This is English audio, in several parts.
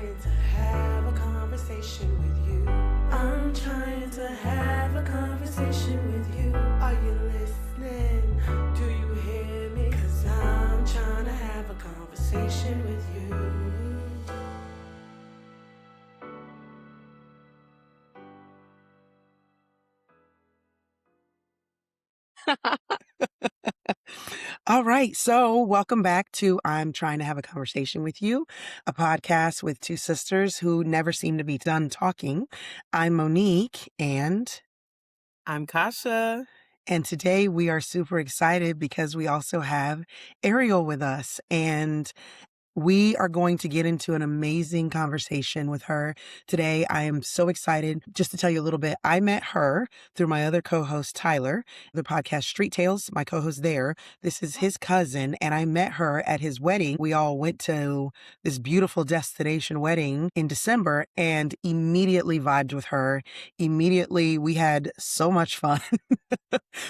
trying to have a conversation with you. I'm trying to have a conversation with you. Are you listening? Do you hear me? 'Cause I'm trying to have a conversation with you. All right. So welcome back to I'm Trying to Have a Conversation with You, a podcast with two sisters who never seem to be done talking. I'm Monique I'm Kasha. and today we are super excited because we also have Arielle with us. And we are going to get into an amazing conversation with her today. I am so excited. Just to tell you a little bit, I met her through my other co-host, Tyler, the podcast Street Tales, my co-host there. This is his cousin, and I met her at his wedding. We all went to this beautiful destination wedding in December and immediately vibed with her. Immediately, we had so much fun.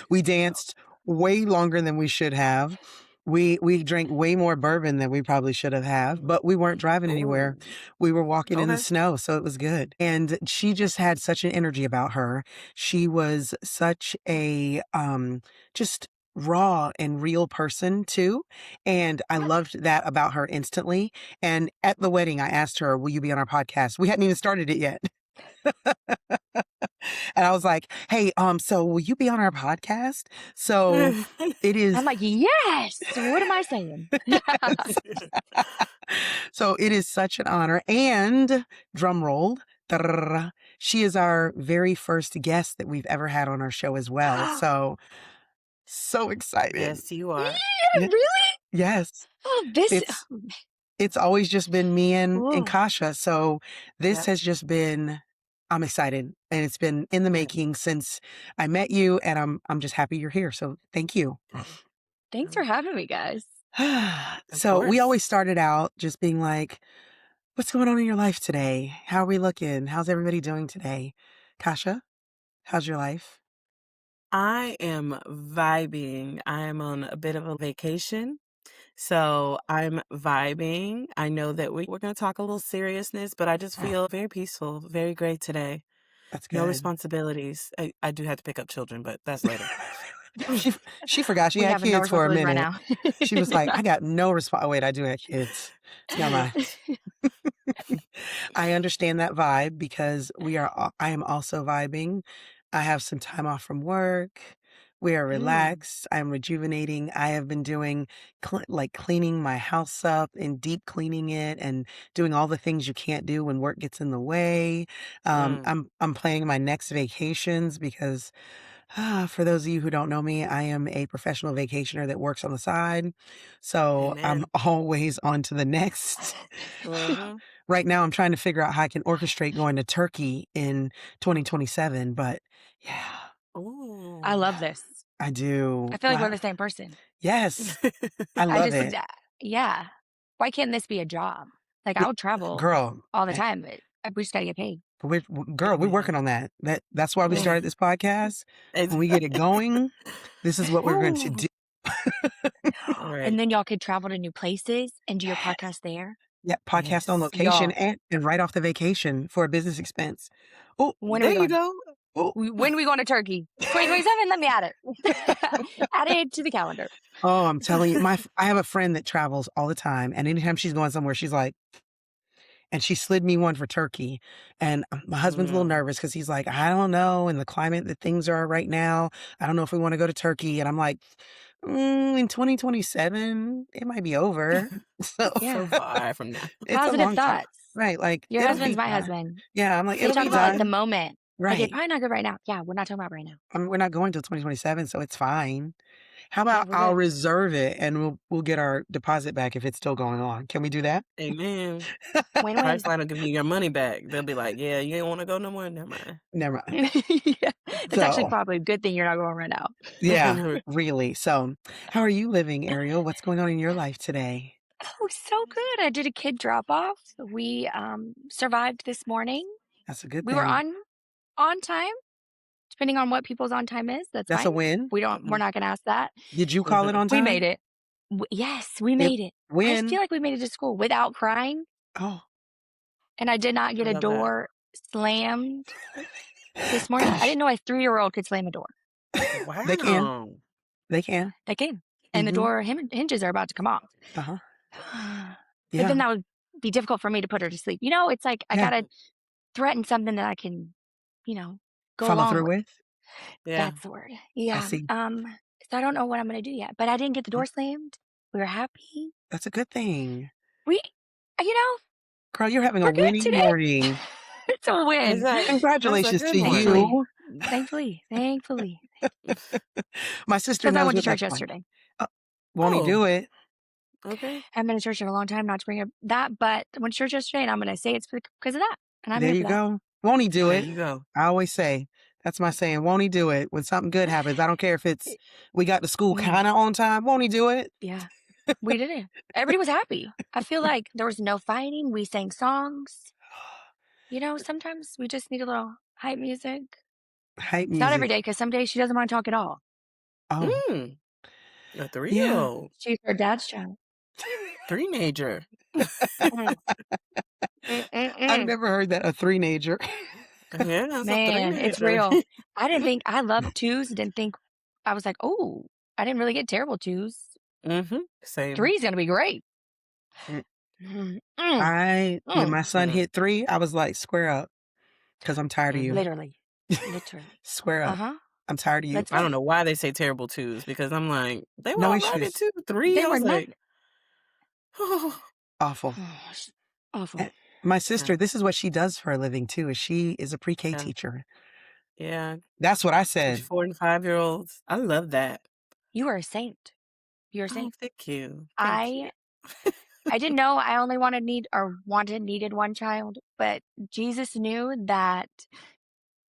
We danced way longer than we should have. We drank way more bourbon than we probably should have, but we weren't driving anywhere. Ooh. We were walking in the Okay. snow, so it was good. And she just had such an energy about her. She was such a just raw and real person too. And I loved that about her instantly. And at the wedding, I asked her, "Will you be on our podcast?" We hadn't even started it yet. And I was like, "Hey, so will you be on our podcast?" So it is. I'm like, yes. What am I saying? Yes. So it is such an honor. And drum roll, tarrr, she is our very first guest that we've ever had on our show as well. So excited. Yes, you are. Yeah, Yeah. really? Yes. Oh, It's always just been me and Ooh. Kasha. So this Yep. has just been, I'm excited. And it's been in the Good. making since I met you, and I'm just happy you're here. So thank you. Thanks for having me, guys. So we course. always started out just being like, what's going on in your life today? How are we looking? How's everybody doing today? Kasha, how's your life? I am vibing. I am on a bit of a vacation. So I'm vibing. I know that we're going to talk a little seriousness, but I just feel very peaceful, very great today. That's No good. responsibilities. I do have to pick up children, but that's later. She forgot she We had have no kids for a responsibilities minute. right now. She was like, I got no response. Wait, I do have kids. Never mind. I understand that vibe because I am also vibing. I have some time off from work. We are Mm. relaxed. I'm rejuvenating. I have been doing like cleaning my house up and deep cleaning it and doing all the things you can't do when work gets in the way. I'm planning my next vacations because for those of you who don't know me, I am a professional vacationer that works on the side. So I'm Amen. always on to the next. Mhm. Right now, I'm trying to figure out how I can orchestrate going to Turkey in 2027. But yeah, Ooh. I love this. I do. I feel like we're Wow. the same person. Yes, I I love just, it. yeah. Why can't this be a job? Like, Yeah, I'll travel girl, all the time, but we just got to get paid. we're Amen. working on that. That's why we Yeah. started this podcast. When we get it going, this is what we're going to Ooh. do. Right. And then y'all could travel to new places and do your Yes. podcast there. Yeah, podcast on Yes. location Y'all, and right off the vacation for a business expense. Oh, when are There we you going? go. When are we going to Turkey? 2027? Let me add it. Add it to the calendar. oh, I'm telling you, I have a friend that travels all the time, and anytime she's going somewhere, she's like, and she slid me one for Turkey. And my husband's a little nervous because he's like, I don't know, in the climate that things are right now, I don't know if we want to go to Turkey. And I'm like, in 2027, it might be over. So Yeah. So far from now. it's a Positive long time, thoughts. right? Like Your it'll husband's be my done. husband. Yeah, I'm like, They it'll talk be about like the done. moment. Like, it's Right. probably not good right now. Yeah, we're not talking about right now. We're not going till 2027, so it's fine. How Yeah, about we're I'll good. reserve it and we'll get our deposit back if it's still going on. Can we do that? Amen. Win-win. Priceline will give you your money back. They'll be like, yeah, you ain't want to go no more? Never mind. Never mind. Yeah. It's actually So, probably a good thing you're not going right now. yeah, really. So, how are you living, Arielle? What's going on in your life today? Oh, so good. I did a kid drop off. We survived this morning. That's a good We were thing. on time, depending on what people's on time is. That's That's a fine. win. We're not gonna ask that. Did you call it on We time? made it. Yes, we It made it. I win. feel like we made it to school without crying. Oh, and I did not I get a love that. door slammed this morning. I didn't know a 3-year-old could slam a door. They can. Wow. They can. They can. And the door hinges are about to come off. Uh-huh. But then Yeah. that would be difficult for me to put her to sleep. You know, it's like I Yeah. gotta threaten something that I can, go Follow along through with. with. Yeah. That's the word. I Yeah. see. So I don't know what I'm gonna do yet. But I didn't get the Uh, door slammed. We were happy. That's a good thing. We, you know, Girl, you're having a we're good winning today. morning. It's a win. That's a Congratulations good to one. Thankfully. Thankfully. My sister Because I knows went to what church that's like. yesterday. Won't he Oh, do it? okay. I haven't been to church in a long time, not to bring up that, but I went to church yesterday, and I'm gonna say it's because of that, and I'm There here you for that. go. Won't he do There it? you go. I always say, that's my saying. Won't he do it? When something good happens, I don't care if it's we got to school Mm, kind of on time. Won't he do it? yeah, we did it. Everybody was happy. I feel like there was no fighting. We sang songs. Sometimes we just need a little hype music. Hype It's not every music. day because some days she doesn't want to talk at all. Oh, Mm, a yeah. 3-year-old. She's her dad's child. Three-nager. Mm, I've never heard that, a three-nager. Yeah, that's a Man, it's three-nager. real. I love twos. Didn't think I was like, oh, I didn't really get terrible twos. Same. 3's gonna be great. Mm. Mm, mm, When my son Mm. hit 3, I was like, square up, because I'm tired of you. literally. Square up. Uh-huh. I'm tired of you. Let's I don't go. know why they say terrible twos because I'm like, they were No all right at issues. 2, 3. They I were was not like, oh, Awful. awful. My sister, this is what she does for a living too, is she is a pre-K yeah. teacher. Yeah. That's what I said. 4 and 5-year-olds. I love that. You are a saint. You're a Oh, saint. thank you. Thank I you. I didn't know I only needed one child, but Jesus knew that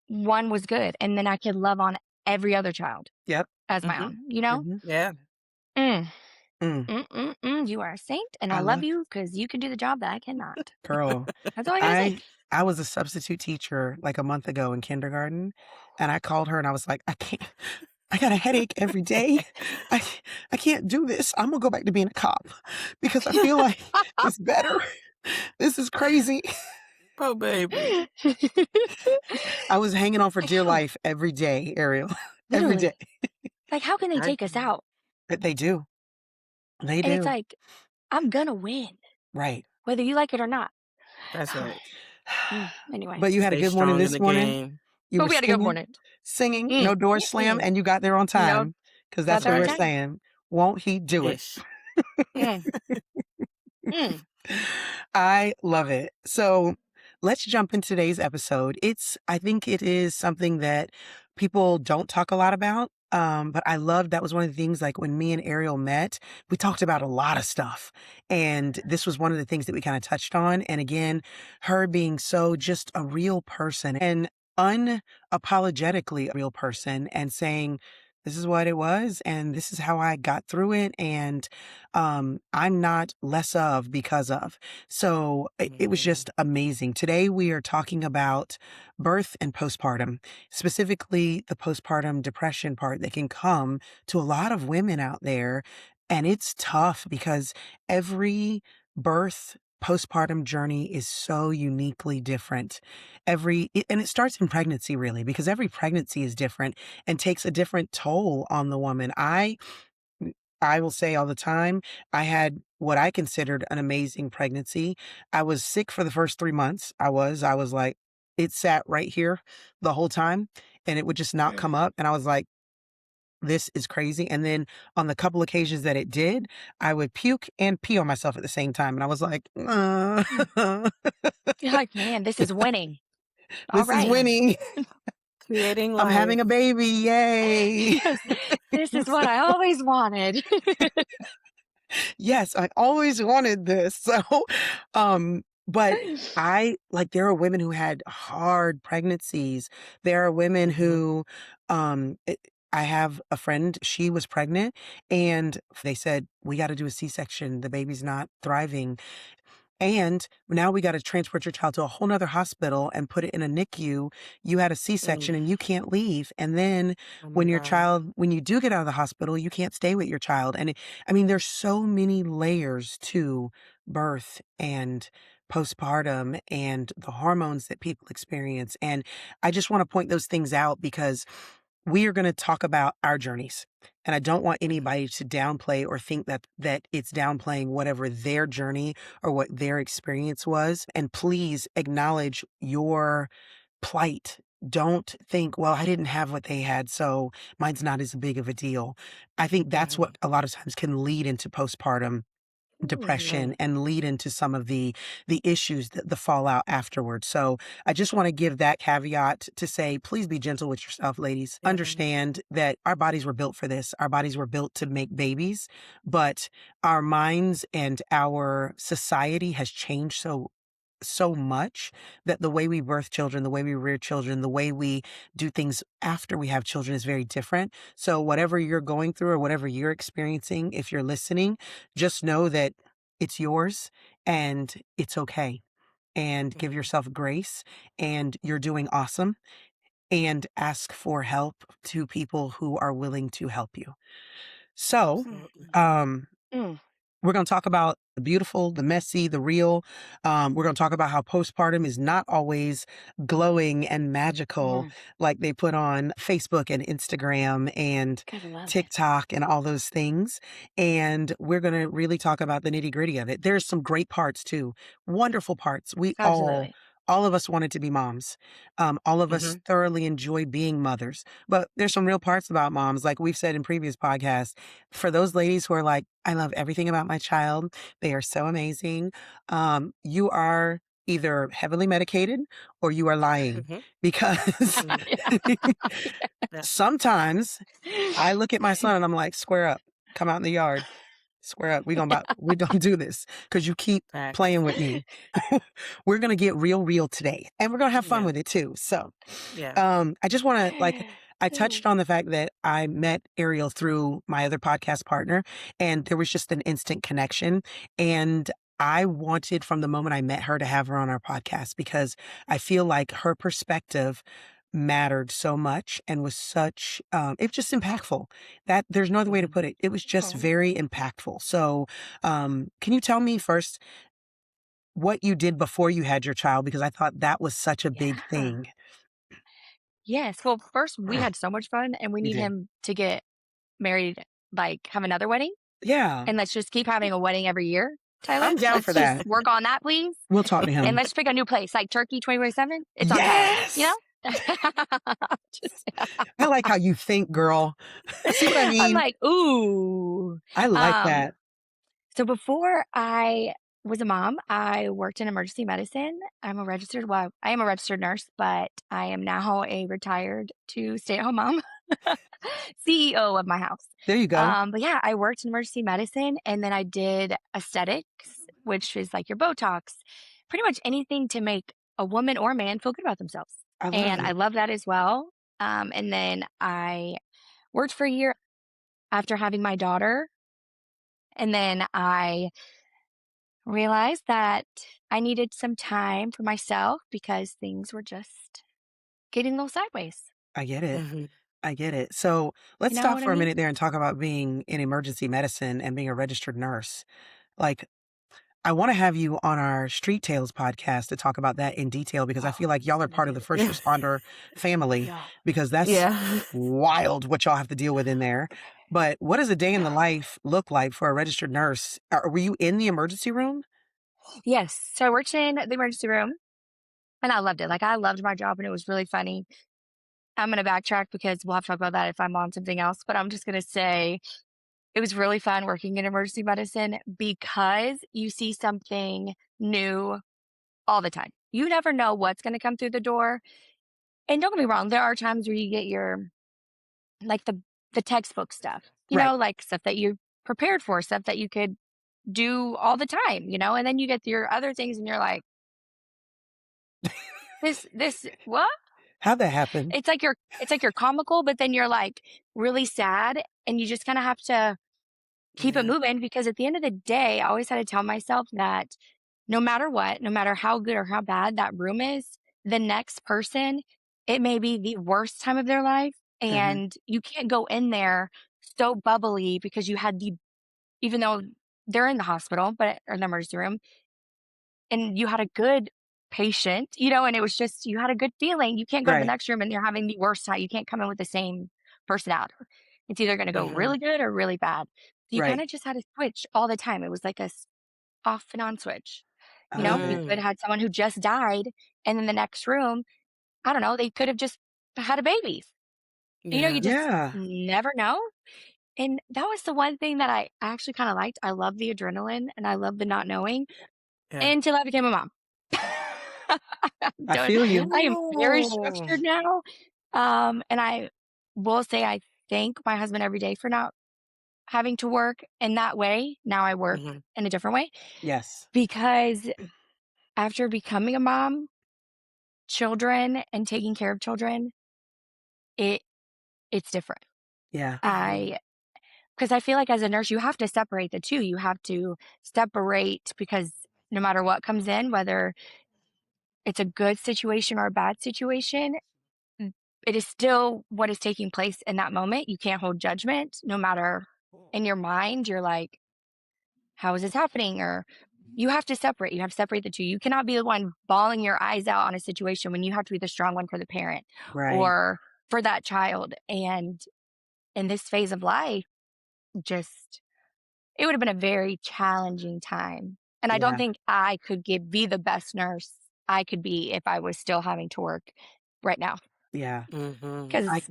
one was good, and then I could love on every other child Yep. as my own. You know? Yeah. Mm. Mm. You are a saint, and I I love love you because you can do the job that I cannot. girl. That's all I gotta say. I was a substitute teacher like a month ago in kindergarten, and I called her and I was like, I got a headache every day. I can't do this. I'm gonna go back to being a cop because I feel like it's better. This is crazy. Oh, baby. I was hanging on for dear life every day, Arielle. Every day. Literally. Like, how can they I take us out? But they do. They And it's do. like, I'm gonna win, Right. whether you like it or not. That's right. Anyway. But you had a Stay good morning strong in this the morning. game. You But were we had a good morning. singing, no door slam, and you got there on time. Because got that's there what on we're time. saying. Won't he do it? Ish. I love it. So let's jump into today's episode. I think it is something that people don't talk a lot about. But I love that was one of the things like when me and Arielle met, we talked about a lot of stuff. And this was one of the things that we kind of touched on. And again, her being so just a real person and unapologetically a real person and saying, this is what it was, and this is how I got through it, and I'm not less of because of. So it was just amazing. Today we are talking about birth and postpartum, specifically the postpartum depression part that can come to a lot of women out there. And it's tough because every birth postpartum journey is so uniquely different. And it starts in pregnancy really, because every pregnancy is different and takes a different toll on the woman. I will say all the time, I had what I considered an amazing pregnancy. I was sick for the first 3 months. I was like, it sat right here the whole time and it would just not come up. And I was like, this is crazy. And then on the couple occasions that it did, I would puke and pee on myself at the same time. And I was like, You're like, man, this is winning. All this is right. winning. Creating life. I'm having a baby. Yay. Yes, this is what I always wanted. Yes, I always wanted this. So, but there are women who had hard pregnancies. There are women who, I have a friend, she was pregnant and they said, we got to do a C-section. The baby's not thriving. And now we got to transport your child to a whole nother hospital and put it in a NICU. You had a C-section and you can't leave. And then Oh my when God. when you do get out of the hospital, you can't stay with your child. And I mean, there's so many layers to birth and postpartum and the hormones that people experience. And I just want to point those things out because we are going to talk about our journeys. And I don't want anybody to downplay or think that it's downplaying whatever their journey or what their experience was. And please acknowledge your plight. Don't think, well, I didn't have what they had, so mine's not as big of a deal. I think that's what a lot of times can lead into postpartum depression and lead into some of the issues that the fallout afterwards. So I just want to give that caveat to say, please be gentle with yourself, ladies. Yeah. Understand that our bodies were built for this. Our bodies were built to make babies, but our minds and our society has changed so much that the way we birth children, the way we rear children, the way we do things after we have children is very different. So whatever you're going through or whatever you're experiencing, if you're listening, just know that it's yours and it's okay. And give yourself grace, and you're doing awesome, and ask for help to people who are willing to help you. So, Absolutely. Mm. we're going to talk about the beautiful, the messy, the real. We're going to talk about how postpartum is not always glowing and magical like they put on Facebook and Instagram and Gotta love it. TikTok and all those things. And we're going to really talk about the nitty gritty of it. There's some great parts too, wonderful parts. Absolutely. All of us wanted to be moms. All of us thoroughly enjoy being mothers. But there's some real parts about moms, like we've said in previous podcasts. For those ladies who are like, I love everything about my child, they are so amazing. You are either heavily medicated or you are lying because Yeah. sometimes I look at my son and I'm like, square up, come out in the yard. Square up. We don't do this because you keep Facts. playing with me. We're going to get real today and we're going to have fun Yeah. with it too. So, Yeah. I just want to I touched on the fact that I met Arielle through my other podcast partner and there was just an instant connection. And I wanted from the moment I met her to have her on our podcast because I feel like her perspective mattered so much and was such it was just impactful. That there's no other way to put it. It was just very impactful. So can you tell me first what you did before you had your child, because I thought that was such a big Yeah. thing. Yes. Well, first we had so much fun, and we You need did. him to get married, like have another wedding, Yeah, and let's just keep having a wedding every year. Tyler, I'm down let's for just that. work on that, please, We'll talk to and him. let's pick a new place, like Turkey 2027. It's on Tyler. You Yes. know. Just- I like how you think, girl. See what I I'm mean? like, ooh. I like that. So before I was a mom, I worked in emergency medicine. I am a registered nurse, but I am now a retired to stay-at-home mom, CEO of my house. There you go. But yeah, I worked in emergency medicine, and then I did aesthetics, which is like your Botox, pretty much anything to make a woman or a man feel good about themselves. I love And I it. love that as well. And then I worked for a year after having my daughter. And then I realized that I needed some time for myself because things were just getting a little sideways. I get it. Mhm. I get it. So let's You know stop what I for a mean? minute there and talk about being in emergency medicine and being a registered nurse. Like, I want to have you on our Street Tales podcast to talk about that in detail because I feel like y'all are part of the first responder family Yeah. because that's Yeah. wild what y'all have to deal with in there. But what does a day in the life look like for a registered nurse? Were you in the emergency room? Yes. So I worked in the emergency room and I loved it. Like I loved my job and it was really funny. I'm going to backtrack because we'll have to talk about that if I'm on something else, but I'm just going to say it was really fun working in emergency medicine because you see something new all the time. You never know what's going to come through the door. And don't get me wrong, there are times where you get your like the textbook stuff, Right. like stuff that you're prepared for, stuff that you could do all the time, and then you get your other things and you're like, this what? How'd that happen? It's like you're comical, but then you're like really sad and you just kind of have to keep it Yeah. moving because at the end of the day, I always had to tell myself that no matter what, no matter how good or how bad that room is, the next person, it may be the worst time of their life. Mhm. And you can't go in there so bubbly because you had the, even though they're in the hospital, but or the emergency room, and you had a good patient, and it was just, you had a good feeling. You can't go to the Right. next room and you're having the worst time. You can't come in with the same personality. It's either going to go Mhm. really good or really bad. So you kind Right. of just had to switch all the time. It was like a off and on switch. You Oh, could Mm. have had someone who just died, and in the next room, I don't know, they could have just had a baby. You Yeah. just yeah. never know. And that was the one thing that I actually kind of liked. I love the adrenaline and I love the not knowing Yeah. until I became a mom. I Don't, feel you. I am very Oh. structured now. And I will say I thank my husband every day for not having to work in that way. Now I work Mhm. in a different way Yes. because after becoming a mom, children and taking care of children, it it's different. Yeah. Mhm. I because I feel like as a nurse, you have to separate the two. You have to separate because no matter what comes in, whether it's a good situation or a bad situation, mm, it is still what is taking place in that moment. You can't hold judgment no matter in your mind, you're like, how is this happening? Or you have to separate. You have to separate the two. You cannot be the one bawling your eyes out on a situation when you have to be the strong one for the parent Right. or for that child. And in this phase of life, just it would have been a very challenging time. And I don't Yeah. think I could be the best nurse I could be if I was still having to work right now. Yeah. Mhm. Because, I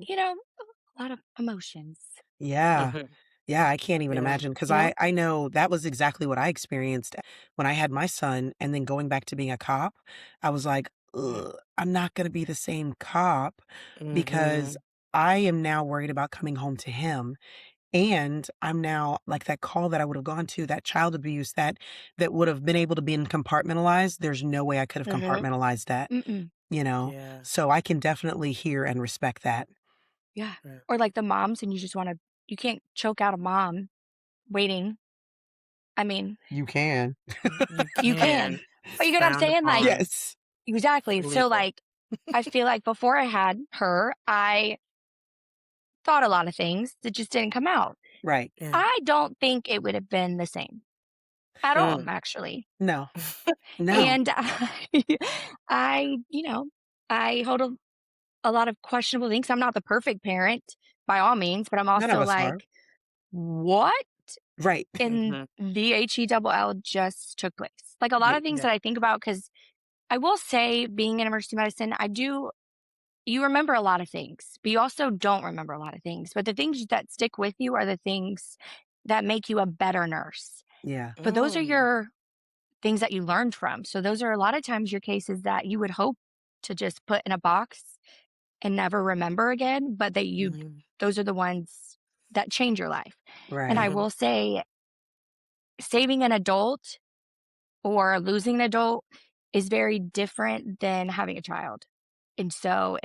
a lot of emotions. yeah. Mhm. Yeah, I can't even Yeah. imagine because Yep. I know that was exactly what I experienced when I had my son, and then going back to being a cop, I was like, "Ugh, I'm not gonna be the same cop because Mhm. I am now worried about coming home to him, and I'm now like that call that I would have gone to, that child abuse that would have been able to be compartmentalized, there's no way I could have Mhm. compartmentalized that, Mm-mm. you know? Yeah. So I can definitely hear and respect that. Yeah. Yeah. Or like the moms, and you can't choke out a mom waiting. I mean, You can. You you can. can, but you It's get what I'm frowned saying? Like, upon. Yes. exactly. It's So, illegal. like, I feel like before I had her, I thought a lot of things that just didn't come out. Right. Yeah. I don't think it would have been the same at all, Mm. actually. No. No. And I, I hold a lot of questionable things. I'm not the perfect parent by all means, but I'm None of also us are. like, what Right. in Mhm. the HELL just took place? Like a lot Yeah. of things Yeah. that I think about, because I will say, being in emergency medicine, you remember a lot of things, but you also don't remember a lot of things. But the things that stick with you are the things that make you a better nurse. Yeah. But those are Mm. your things that you learned from. So those are a lot of times your cases that you would hope to just put in a box and never remember again, but Mhm. those are the ones that change your life. And I Right. Mhm. will say, saving an adult or losing an adult is very different than having a child. And so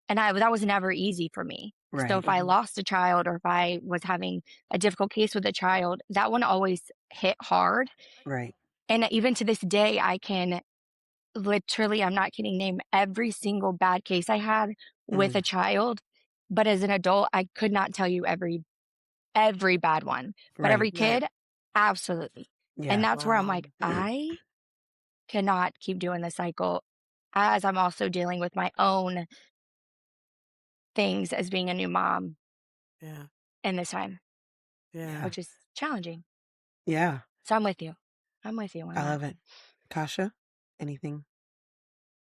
that was never easy for me. So Right. if I Mhm. lost a child or if I was having a difficult case with a child, that one always hit hard. Right. And even to this day, I can literally, I'm not kidding, name every single bad case I had with Mm. a child. But as an adult, I could not tell you every bad one. But Right. every Right. kid, absolutely. And Yeah. that's where I'm Wow. like, I cannot keep doing this cycle as I'm also dealing with my own things as being a new mom Yeah. in this time, Yeah. Yeah. which is challenging. Yeah. So I'm with you. I'm with you on I that. love it. Kasha, anything?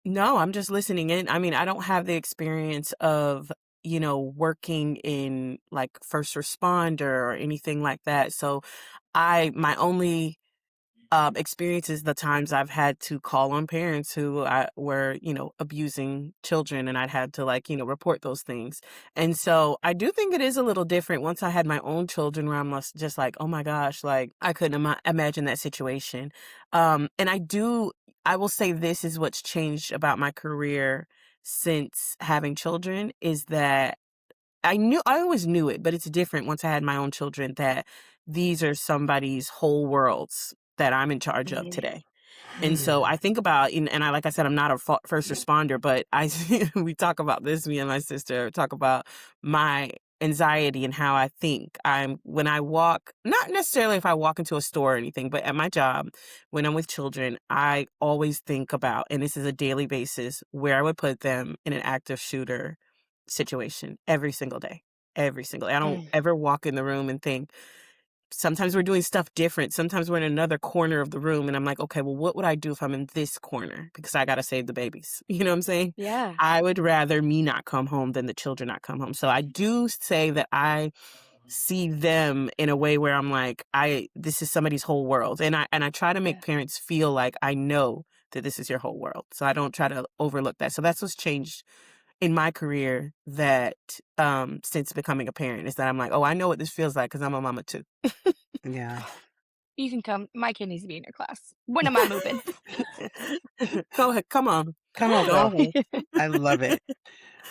No, I'm just listening in. I mean, I don't have the experience of, working in like first responder or anything like that. So my only experiences the times I've had to call on parents who were, abusing children, and I'd had to like, report those things. And so I do think it is a little different once I had my own children where just like, oh my gosh, like I couldn't imagine that situation. And I will say this is what's changed about my career since having children is that I always knew it, but it's different once I had my own children that these are somebody's whole worlds. that I'm in charge of Mhm. today. And so I think about, and like I said, I'm not a first responder, but we talk about this, me and my sister talk about my anxiety and how I think when I walk, not necessarily if I walk into a store or anything, but at my job, when I'm with children, I always think about, and this is a daily basis, where I would put them in an active shooter situation every single day. Every single day. I don't Mm. ever walk in the room and think, sometimes we're doing stuff different. Sometimes we're in another corner of the room and I'm like, okay, well, what would I do if I'm in this corner? Because I got to save the babies. You know what I'm saying? Yeah. I would rather me not come home than the children not come home. So I do say that I see them in a way where I'm like, this is somebody's whole world. And I try to Yeah. make parents feel like I know that this is your whole world. So I don't try to overlook that. So that's what's changed in my career that since becoming a parent, is that I'm like, oh, I know what this feels like because I'm a mama too. Yeah. You can come. My kid needs to be in your class. When am I moving? Go ahead. Come on. Come on, Go girl. ahead. I love it.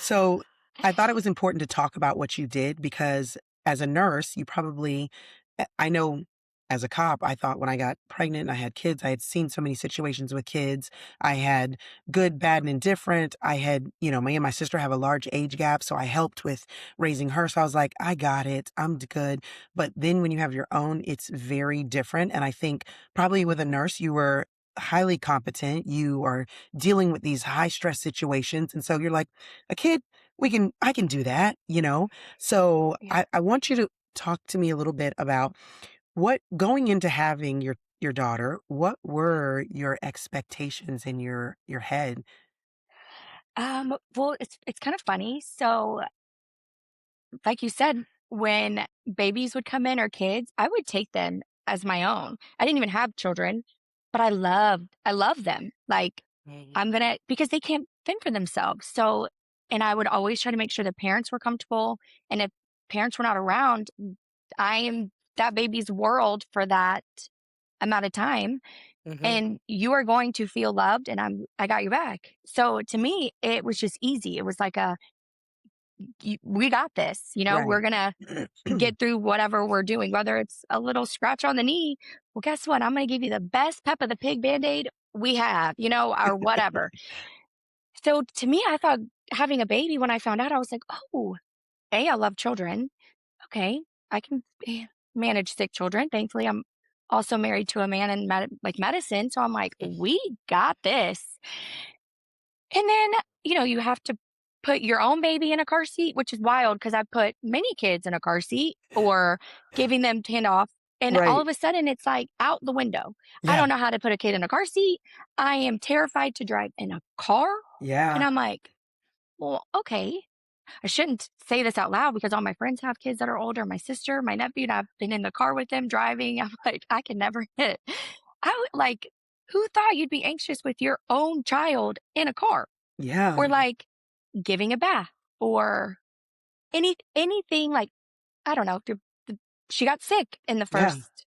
So I thought it was important to talk about what you did because as a nurse, you probably, I know as a cop, I thought when I got pregnant and I had kids, I had seen so many situations with kids. I had good, bad, and indifferent. I had, me and my sister have a large age gap. So I helped with raising her. So I was like, I got it. I'm good. But then when you have your own, it's very different. And I think probably with a nurse, you were highly competent. You are dealing with these high stress situations. And so you're like, a kid, I can do that. So Yeah. I want you to talk to me a little bit about what going into having your daughter, what were your expectations in your head? Well, it's kind of funny. So, like you said, when babies would come in or kids, I would take them as my own. I didn't even have children, but I love them. Like Mhm. I'm gonna because they can't fend for themselves. So, and I would always try to make sure the parents were comfortable. And if parents were not around, I am that baby's world for that amount of time. Mhm. And you are going to feel loved, and I got your back. So to me, it was just easy. It was like we got this. We're Right. gonna get through whatever we're doing, whether it's a little scratch on the knee. Well, guess what? I'm gonna give you the best Peppa the Pig Band-Aid we have, or whatever. So to me, I thought having a baby, when I found out, I was like, oh, I love children. Okay, I can manage sick children. Thankfully, I'm also married to a man in medicine, so I'm like, we got this. And then, you have to put your own baby in a car seat, which is wild because I put many kids in a car seat or giving them handoff. And all Right. of a sudden, it's like out the window. I Yeah. don't know how to put a kid in a car seat. I am terrified to drive in a car. And Yeah. I'm like, well, okay. I shouldn't say this out loud because all my friends have kids that are older. My sister, my nephew, and I've been in the car with them driving. I'm like, I can never hit. I would like, who thought you'd be anxious with your own child in a car? Yeah. Or like giving a bath or anything like, I don't know. She got sick in the Yeah. first,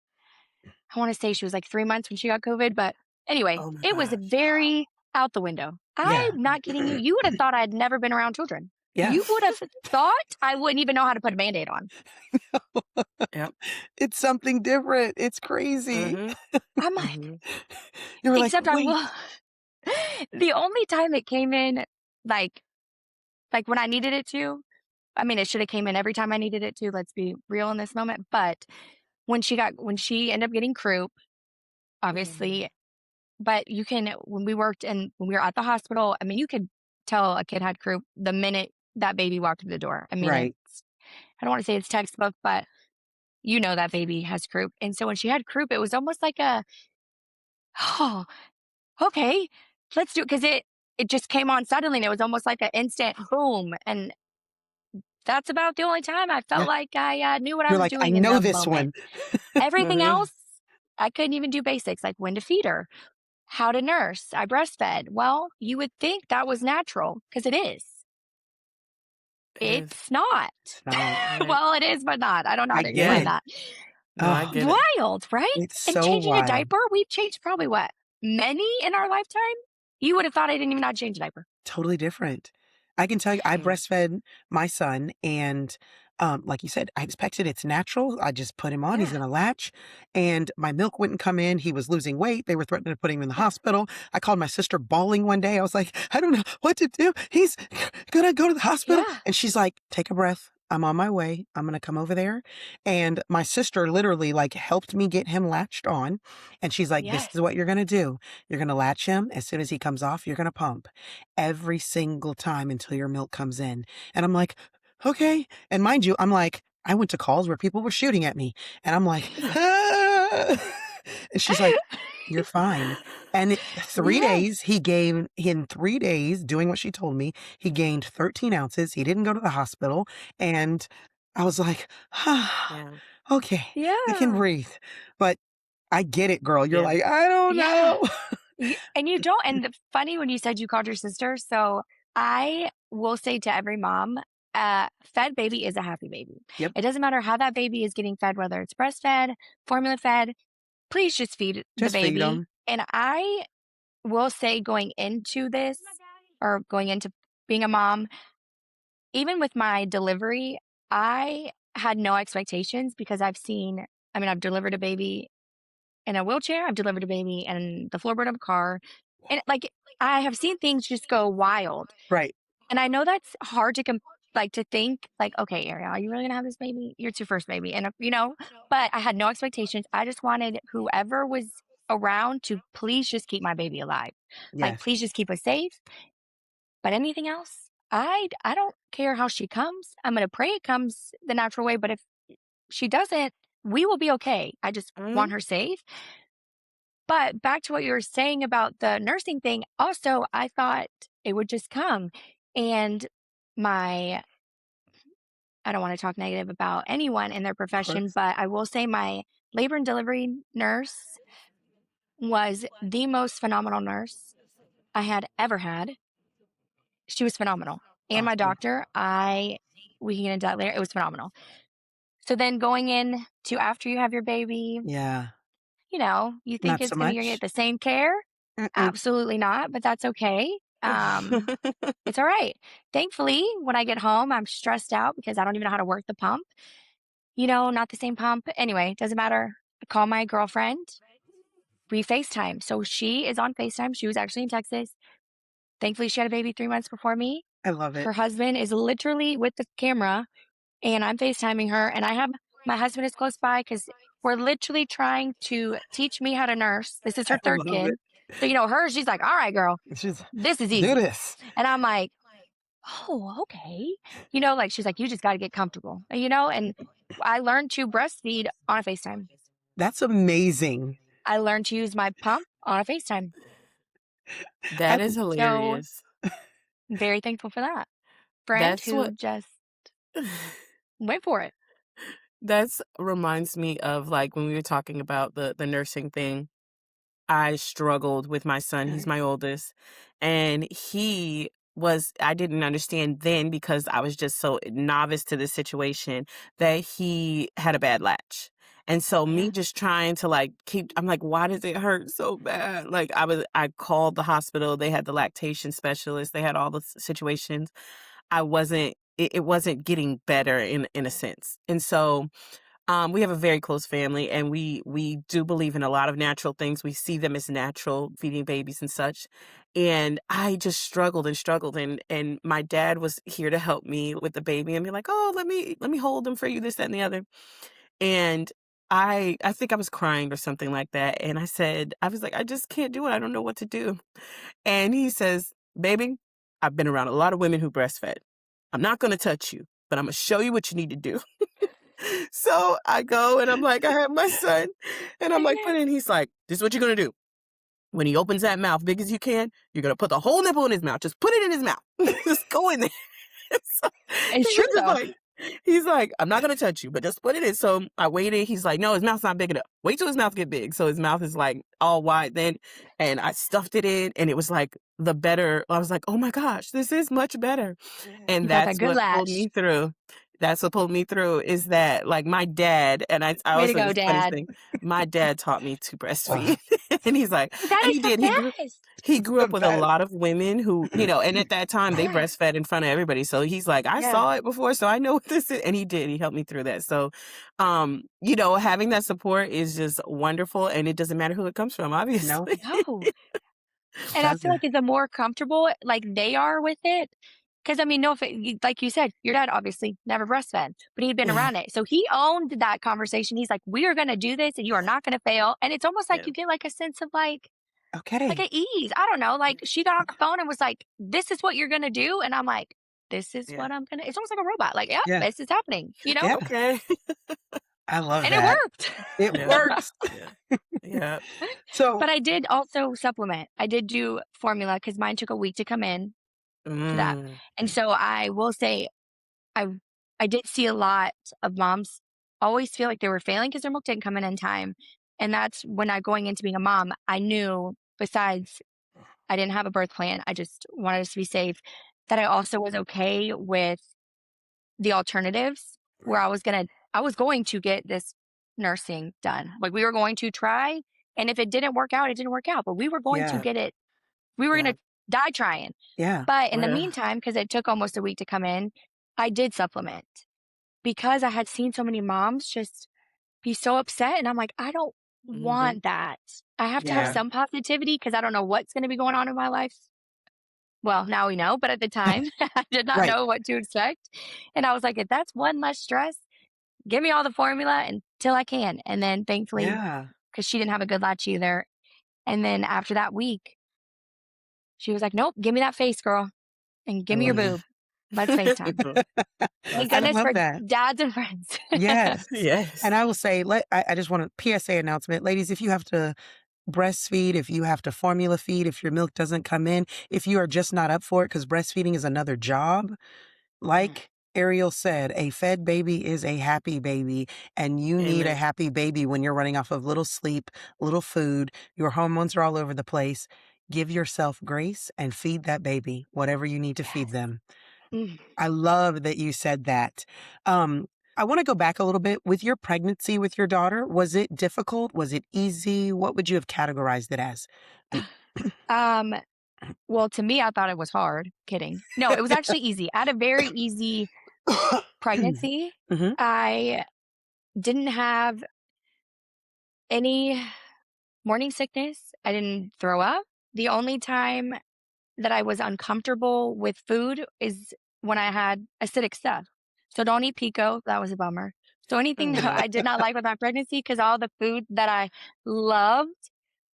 I want to say she was like 3 months when she got COVID. But anyway, Oh my it was gosh. very out the window. Yeah. I'm not kidding you. You would have thought I'd never been around children. Yeah. You would have thought I wouldn't even know how to put a Band-Aid on. Yep. It's something different. It's crazy. Mhm. I'm like, Mhm. You were like, except I wait. will. The only time it came in, like, like when I needed it to, I mean, it should have came in every time I needed it to. Let's be real in this moment. But when she ended up getting croup, Mhm. obviously, but when we were at the hospital, I mean, you could tell a kid had croup the minute that baby walked through the door. I mean, Right. I don't want to say it's textbook, but that baby has croup. And so when she had croup, it was almost like oh, okay, let's do it. Cause it just came on suddenly and it was almost like an instant boom. And that's about the only time I felt Yeah. like I knew what I You're was like, I doing in know the this moment. one. Everything Mhm. else, I couldn't even do basics like when to feed her, how to nurse. I breastfed. Well, you would think that was natural because it is. It is. It's not. It's not. Right. Well, it is, but not. I don't know how I to get explain Yeah. it. that. No, I Oh, get it. Wild, right? it's And so changing a wild. diaper, we've changed probably what? Many in our lifetime? You would have thought I didn't even know how to change a diaper. Totally different. I can tell you, I Mm. breastfed my son and like you said, I expected it's natural. I just put him on. He's Yeah. going to latch. And my milk wouldn't come in. He was losing weight. They were threatening to put him in the Yeah. hospital. I called my sister bawling one day. I was like, I don't know what to do. He's going to go to the hospital. Yeah. And she's like, take a breath. I'm on my way. I'm going to come over there. And my sister literally like helped me get him latched on. And she's like, this Yes. is what you're going to do. You're going to latch him. As soon as he comes off, you're going to pump every single time until your milk comes in. And I'm like, okay. And mind you, I'm like, I went to calls where people were shooting at me. And I'm like, ah. And she's like, you're fine. And 3 days, Yes. in 3 days, doing what she told me, he gained 13 ounces. He didn't go to the hospital. And I was like, ah, Yeah. okay, I can Yeah. breathe. But I get it, girl. You're Yeah. like, I don't Yeah. know. And you don't. And the funny when you said you called your sister. So I will say to every mom, fed baby is a happy baby. Yep. It doesn't matter how that baby is getting fed, whether it's breastfed, formula fed, please just feed the Just feed baby. them. And I will say going into this or going into being a mom, even with my delivery, I had no expectations because I've delivered a baby in a wheelchair. I've delivered a baby in the floorboard of a car. And like, I have seen things just go wild. Right. And I know that's hard to to think like, okay, Ariel, are you really gonna have this baby? It's your first baby. And but I had no expectations. I just wanted whoever was around to please just keep my baby alive. Like, Yes. please just keep us safe. But anything else, I don't care how she comes. I'm gonna pray it comes the natural way. But if she doesn't, we will be okay. I just want Mhm. her safe. But back to what you were saying about the nursing thing, also, I thought it would just come. And my, I don't want to talk negative about anyone in their Of profession, course. but I will say my labor and delivery nurse was the most phenomenal nurse I had ever had. She was phenomenal. And my Awesome. doctor, we can get into that later. It was phenomenal. So then going in to after you have your baby, Yeah. you think Not it's so going to, you're going to get much. the same care. Mm-mm. Absolutely not, but that's okay. It's all right. Thankfully, when I get home, I'm stressed out because I don't even know how to work the pump. Not the same pump. Anyway, doesn't matter. I call my girlfriend. We FaceTime. So she is on FaceTime. She was actually in Texas. Thankfully, she had a baby 3 months before me. I love it. Her husband is literally with the camera and I'm FaceTiming her. And my husband is close by because we're literally trying to teach me how to nurse. This is I her third love kid. it. So, she's like, all right, girl, She's this is do easy. this. And I'm like, oh, okay. Like she's like, you just got to get comfortable, and I learned to breastfeed on a FaceTime. That's amazing. I learned to use my pump on a FaceTime. That That's is So hilarious. I'm very thankful for that friend That's who what just went for it. that's reminds me of, like, when we were talking about the nursing thing. I struggled with my son, he's my oldest, and I didn't understand then because I was just so novice to the situation that he had a bad latch. And so me Yeah. just trying to like I'm like, why does it hurt so bad? Like I called the hospital, they had the lactation specialist, they had all the situations. It wasn't getting better in a sense. And so we have a very close family, and we do believe in a lot of natural things. We see them as natural, feeding babies and such. And I just struggled and struggled, and my dad was here to help me with the baby and be like, "Oh, let me hold him for you, this, that, and the other." And I think I was crying or something like that, and I was like, "I just can't do it. I don't know what to do." And he says, "Baby, I've been around a lot of women who breastfed. I'm not going to touch you, but I'm going to show you what you need to do." So I go and I'm like, I have my son and I'm like, put Yes. in. He's like, this is what you're going to do. When he opens that mouth big as you can, you're going to put the whole nipple in his mouth. Just put it in his mouth. Just go in there. So It's he true was just though. like, he's like, I'm not going to touch you, but just put it in. So I waited. He's like, no, his mouth's not big enough. Wait till his mouth get big. So his mouth is like all wide then. And I stuffed it in and it was like I was like, oh my gosh, this is much better. Yeah. And You got that that's good what pulled latch. me through. That's what pulled me through is that, like, my dad and I Way always to say go, this funny Dad. thing. My dad taught me to Uh, breastfeed, and he's like That and is he the did. best. He it's grew the up with a best. lot of women who, and at that time, they Yes. breastfed in front of everybody, so he's like, "I Yeah. saw it before, so I know what this is," and he did. He helped me through that. So, having that support is just wonderful, and it doesn't matter who it comes from, No, obviously. No. And I feel doesn't. like the more comfortable, like, they are with it, because I mean, no offe like you said, your dad obviously never breastfed, but he'd been around it. So he owned that conversation. He's like, "We are gonna do this, and you are not gonna fail." And it's almost like Yeah. you get, like, a sense of, like, Okay. at ease. I don't know, like, she got on the phone and was like, "This is what you're gonna do," and I'm like, "This is Yeah. what I'm gonna." It's almost like a robot, like, "Yep, Yeah. this is happening," you know? Yeah. Okay. I love And it that. worked. It Yeah. works. Yeah. Yeah. So, But I did also supplement. I did do formula because mine took a week to come in for that. Mm. And so I will say I I did see a lot of moms always feel like they were failing because their milk didn't come in time. And that's when I going into being a mom, I knew besides I didn't have a birth plan, I just wanted us to be safe, that I also was okay with the alternatives where I was going to get this nursing done. Like we were going to try, and if it didn't work out, it didn't work out, but we were going to yeah. get it. We were Yeah. going to die trying. Yeah. But in the Yeah. meantime, because it took almost a week to come in, I did supplement because I had seen so many moms just be so upset. And I'm like, I don't Mhm. want that. I have to have Yeah. Yeah. some positivity because I don't know what's going to be going on in my life. Well, now we know, but at the time, I did not Right. know what to expect. And I was like, if that's one less stress, give me all the formula until I can. And then thankfully, Yeah. because she didn't have a good latch either. And then after that week, she was like, nope, give me that face, girl, and I give me your love boob. Let's FaceTime. Thank That's I goodness love for that. dads and friends. Yes. yes. And I will say, I just want a PSA announcement. Ladies, if you have to breastfeed, if you have to formula feed, if your milk doesn't come in, if you are just not up for it, because breastfeeding is another job, Mm. like Ariel said, a fed baby is a happy baby, and you need a Amen. happy baby when you're running off of little sleep, little food, your hormones are all over the place. Give yourself grace and feed that baby whatever you need to feed Yes. them. Mm. I love that you said that. Um, I want to go back a little bit with your pregnancy with your daughter. Was it difficult? Was it easy? What would you have categorized it as? Um, well, to me, I thought it was hard. Kidding. No, it was actually easy. I had a very easy pregnancy. Hmm. I didn't have any morning sickness. I didn't throw up. The only time that I was uncomfortable with food is when I had acidic stuff. So don't eat pico. That was a bummer. So anything that Mm. I did not like with my pregnancy, because all the food that I loved,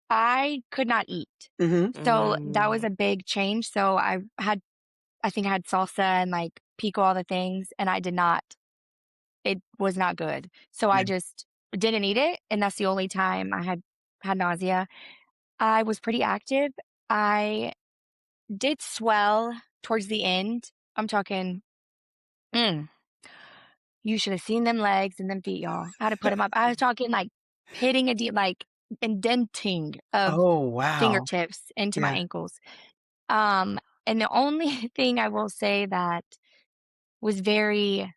I could not eat. Hmm. So that was Mm. a big change. So I think I had salsa and like pico, all the things, and I did not. It was not good. So I Yeah. just didn't eat it. And that's the only time I had nausea. I was pretty active. I did swell towards the end. I'm talking, mm, you should have seen them legs and them feet, y'all. I had to put them up. I was talking like hitting a deep, like indenting of Oh, wow. fingertips into my Yeah. ankles. Um, and the only thing I will say that was very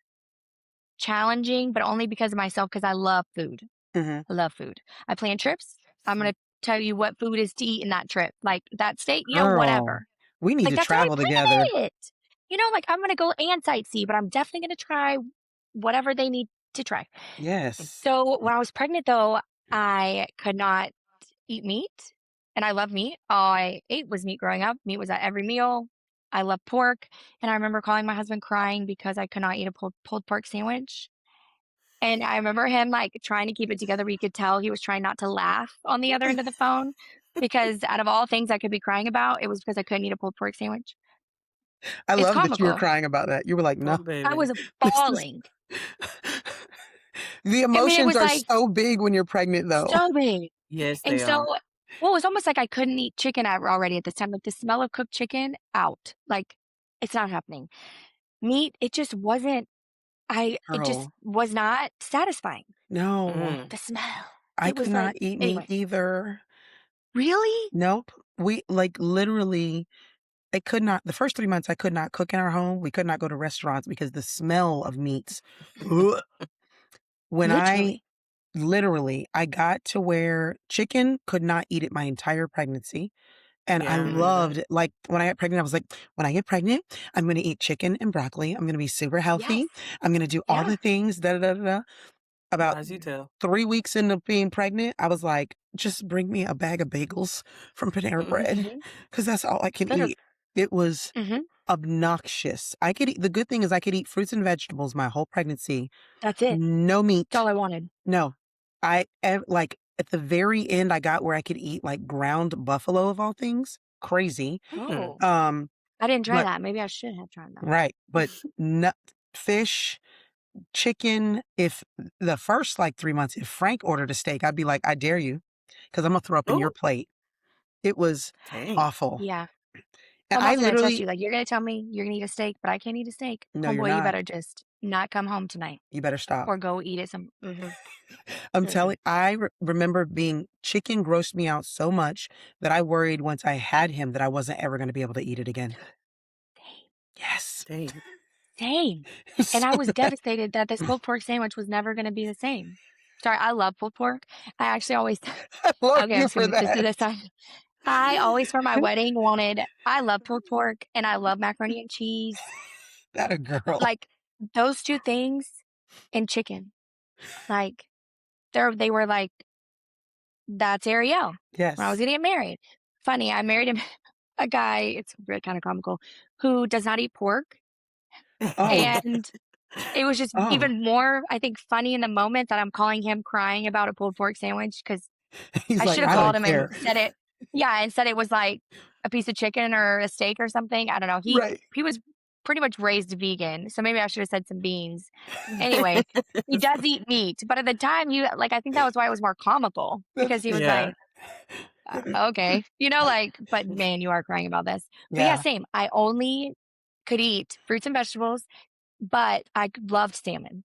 challenging, but only because of myself, because I love food. Hmm. I love food. I plan trips. I'm going to tell you what food is to eat in that trip. Like that state, Girl, whatever. we need Like to that's how I travel together. plan it. Like I'm going to go and sightsee, but I'm definitely going to try whatever they need to try. Yes. So when I was pregnant, though, I could not eat meat, and I love meat. All I ate was meat growing up. Meat was at every meal. I love pork, and I remember calling my husband crying because I could not eat a pulled pork sandwich. And I remember him like trying to keep it together, but you could tell he was trying not to laugh on the other end of the phone because out of all things I could be crying about, it was because I couldn't eat a pulled pork sandwich. I It's love that you were comical. crying about that. You were like, Oh, no, I baby. was this is bawling. the I mean, it emotions was are like so big when you're pregnant, though. so big. Yes, And they so, are. well, it was almost like I couldn't eat chicken already at this time. Like the smell of cooked chicken, out. Like it's not happening. Meat, it just wasn't. It just Girl, was not satisfying. no, Mm. The smell. I It could was like not eat meat anyway. either. Really? Nope. We like literally. it could not, the first 3 months, I could not cook in our home. We could not go to restaurants because the smell of meats. Ugh. When I Literally. literally, I got to where chicken could not eat it my entire pregnancy. And I Yeah, I remember that. loved it. Like when I got pregnant, I was like, when I get pregnant, I'm going to eat chicken and broccoli. I'm going to be super Yes. healthy. I'm going to do all Yeah. the things. Da da da da. About As you tell. 3 weeks into being pregnant, I was like, just bring me a bag of bagels from Panera Bread Hmm. because that's all I can Literally. eat. It was Hmm. obnoxious. I could eat, the good thing is I could eat fruits and vegetables my whole pregnancy. That's it. No That's all meat. I wanted. No. Like at the very end, I got where I could eat like ground buffalo of all things. Crazy. Mm. Oh, Um, I didn't try but that. Maybe I should have tried that. right, but nut fish, chicken, if the first like 3 months, if Frank ordered a steak, I'd be like, "I dare you, because 'cause I'm gonna throw up in your Oh, plate." It was dang. awful. Yeah. And I'm I also gonna test literally you. Like, you're gonna tell me you're gonna eat a steak, but I can't eat a steak. no, you're Homeboy, you not. better just not come home tonight You better stop. or go eat it some. I'm Mm-mm. telling remember being chicken grossed me out so much that I worried once I had him that I wasn't ever gonna be able to eat it again. Same. Yes. Dang. Same. And So I was that devastated that this pulled pork sandwich was never gonna be the same. Sorry, I love pulled pork. I actually always I love okay, I'm you just for gonna this is that. this time. I always for my wedding wanted I love pulled pork and I love macaroni and cheese. That a girl. Like those 2 things and chicken. Like they were like, "That's Arielle," when I was Yes. gonna get married. Funny, I married him a guy, it's really kinda comical, who does not eat pork, Oh, and it was just oh. even more, I think, funny in the moment that I'm calling him crying about a pulled pork sandwich because He's I like, should have "I called don't him and care." said it yeah, and said it was like a piece of chicken or a steak or something. I don't know. Right. He was pretty much raised vegan, so maybe I should have said some beans. Anyway, he does eat meat, but at the time, you like I think that was why it was more comical because That's he was it. Yeah. like, okay," like, but man, you are crying about this. But yeah, Yeah. same. I only could eat fruits and vegetables, but I loved salmon.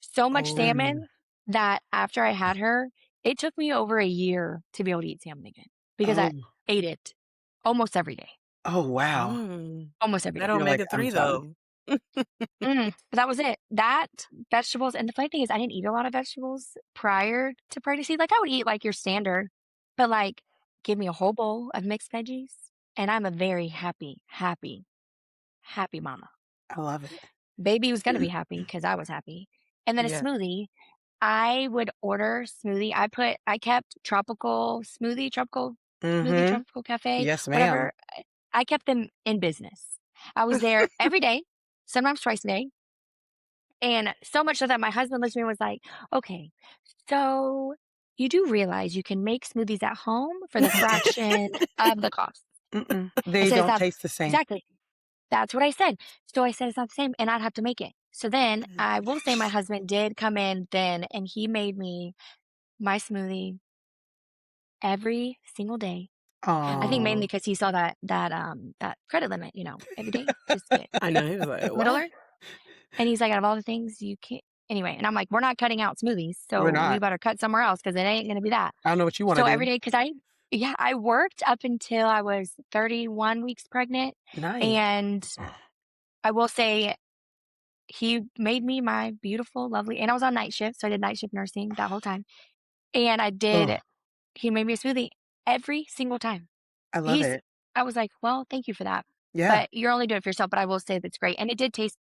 So much Oh, Mm. salmon that after I had her, it took me over a year to be able to eat salmon again because I Oh. ate it almost every day, Oh, wow. mm. almost every That day. You're like, "I'm omega-3 done." though. But that was it. That, vegetables, and the funny thing is I didn't eat a lot of vegetables prior to pregnancy. Like I would eat like your standard, but like give me a whole bowl of mixed veggies, and I'm a very happy, happy, happy mama. I love it. Baby was gonna be happy because I was happy. And then a Yeah. smoothie. I would order smoothie. I kept tropical smoothie, Mhm. tropical cafe, Yes, ma'am. whatever. I kept them in business. I was there every day, sometimes twice a day. And so much so that my husband looked at me and was like, okay, so you do realize you can make smoothies at home for the fraction of the cost. Mm-mm. I They said, it's don't not taste the same. exactly. That's what I said. So I said, "It's not the same," and I'd have to make it. So then I will say my husband did come in then, and he made me my smoothie every single day. I think mainly Oh. because he saw that credit limit, every day, just get I know, he was like, "What?" littler, and he's like, "Out of all the things you can't" anyway, and I'm like, "We're not cutting out smoothies, We're so we not. better cut somewhere else because it ain't gonna be that." I don't know what you wanna So every do. day, because I worked up until I was 31 weeks pregnant, Nice. and I will say he made me my beautiful, lovely and I was on night shift, so I did night shift nursing that whole time, and Oh, he made me a smoothie every single time. I love He's it. I was like, "Well, thank you for that, Yeah. but you're only doing it for yourself," but I will say that's great, and it tastes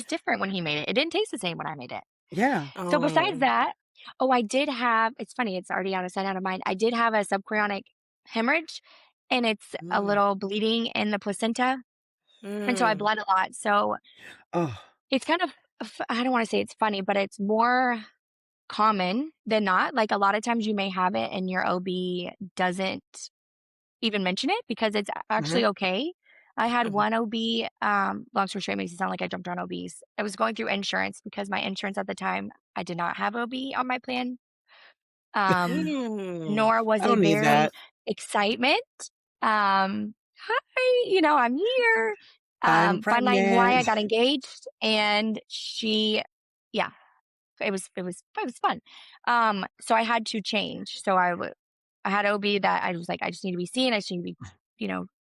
different when he made it. It didn't taste the same when I made it. Yeah. So besides Oh. that I did have it's funny, it's already out of sight, out of mind. I did have a subchorionic hemorrhage, and it's a Mm. little bleeding in the placenta, and so I Mm. bled a lot, so Oh, it's kind of I don't wanna say it's funny, but it's more common than not. Like, a lot of times you may have it and your OB doesn't even mention it because it's mhm. actually okay. I had Mhm. one OB, long story short, makes it sound like I jumped on OBs. I was going through insurance because my insurance at the time, I did not have OB on my plan, um, Mm. nor was I it don't need very that. excitement. "Hi, I'm here." I'm Finding why I pregnant. got engaged, and yeah, it was fun. So I had to change. I had OB that I was like, I just need to be seen. I just need to be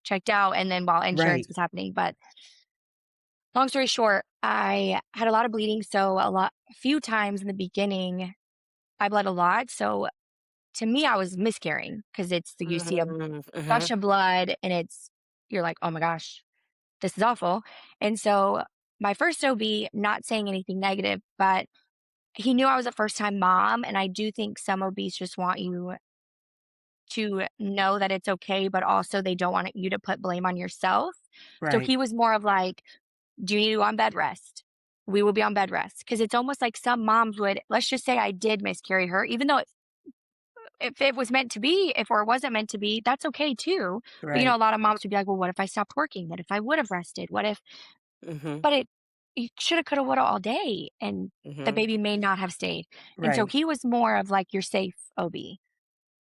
checked out, and then while insurance Right. was happening. But long story short, I had a lot of bleeding. So a few times in the beginning, I bled a lot. So to me, I was miscarrying because you see a Mhm, gush mhm. of blood and you're like, oh my gosh, this is awful. And so my first OB, not saying anything negative, but he knew I was a first time mom. And I do think some OBs just want you to know that it's okay, but also they don't want you to put blame on yourself. So Right. he was more of like, do you need to go on bed rest? We will be on bed rest. Cause it's almost like some moms would, let's just say I did miscarry her, even though if it was meant to be, if or it wasn't meant to be, that's okay too. But Right. a lot of moms would be like, well, what if I stopped working? What if I would have rested? What if, Mhm, but you shoulda, coulda, woulda all day, and the mhm. baby may not have stayed. And so Right. he was more of like your safe OB.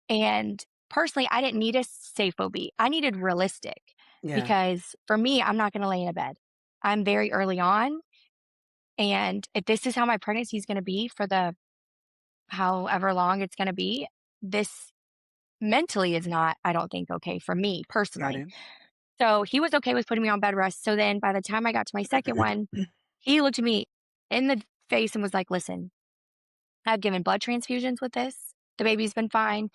And personally, I didn't need a safe OB. I needed realistic Yeah. because for me, I'm not going to lay in a bed. I'm very early on. And if this is how my pregnancy is going to be for the however long it's going to be, this mentally is not, I don't think, okay for me Got personally. it. So he was okay with putting me on bed rest. So then by the time I got to my second one, he looked at me in the face and was like, listen, I've given blood transfusions with this. The baby's been fine.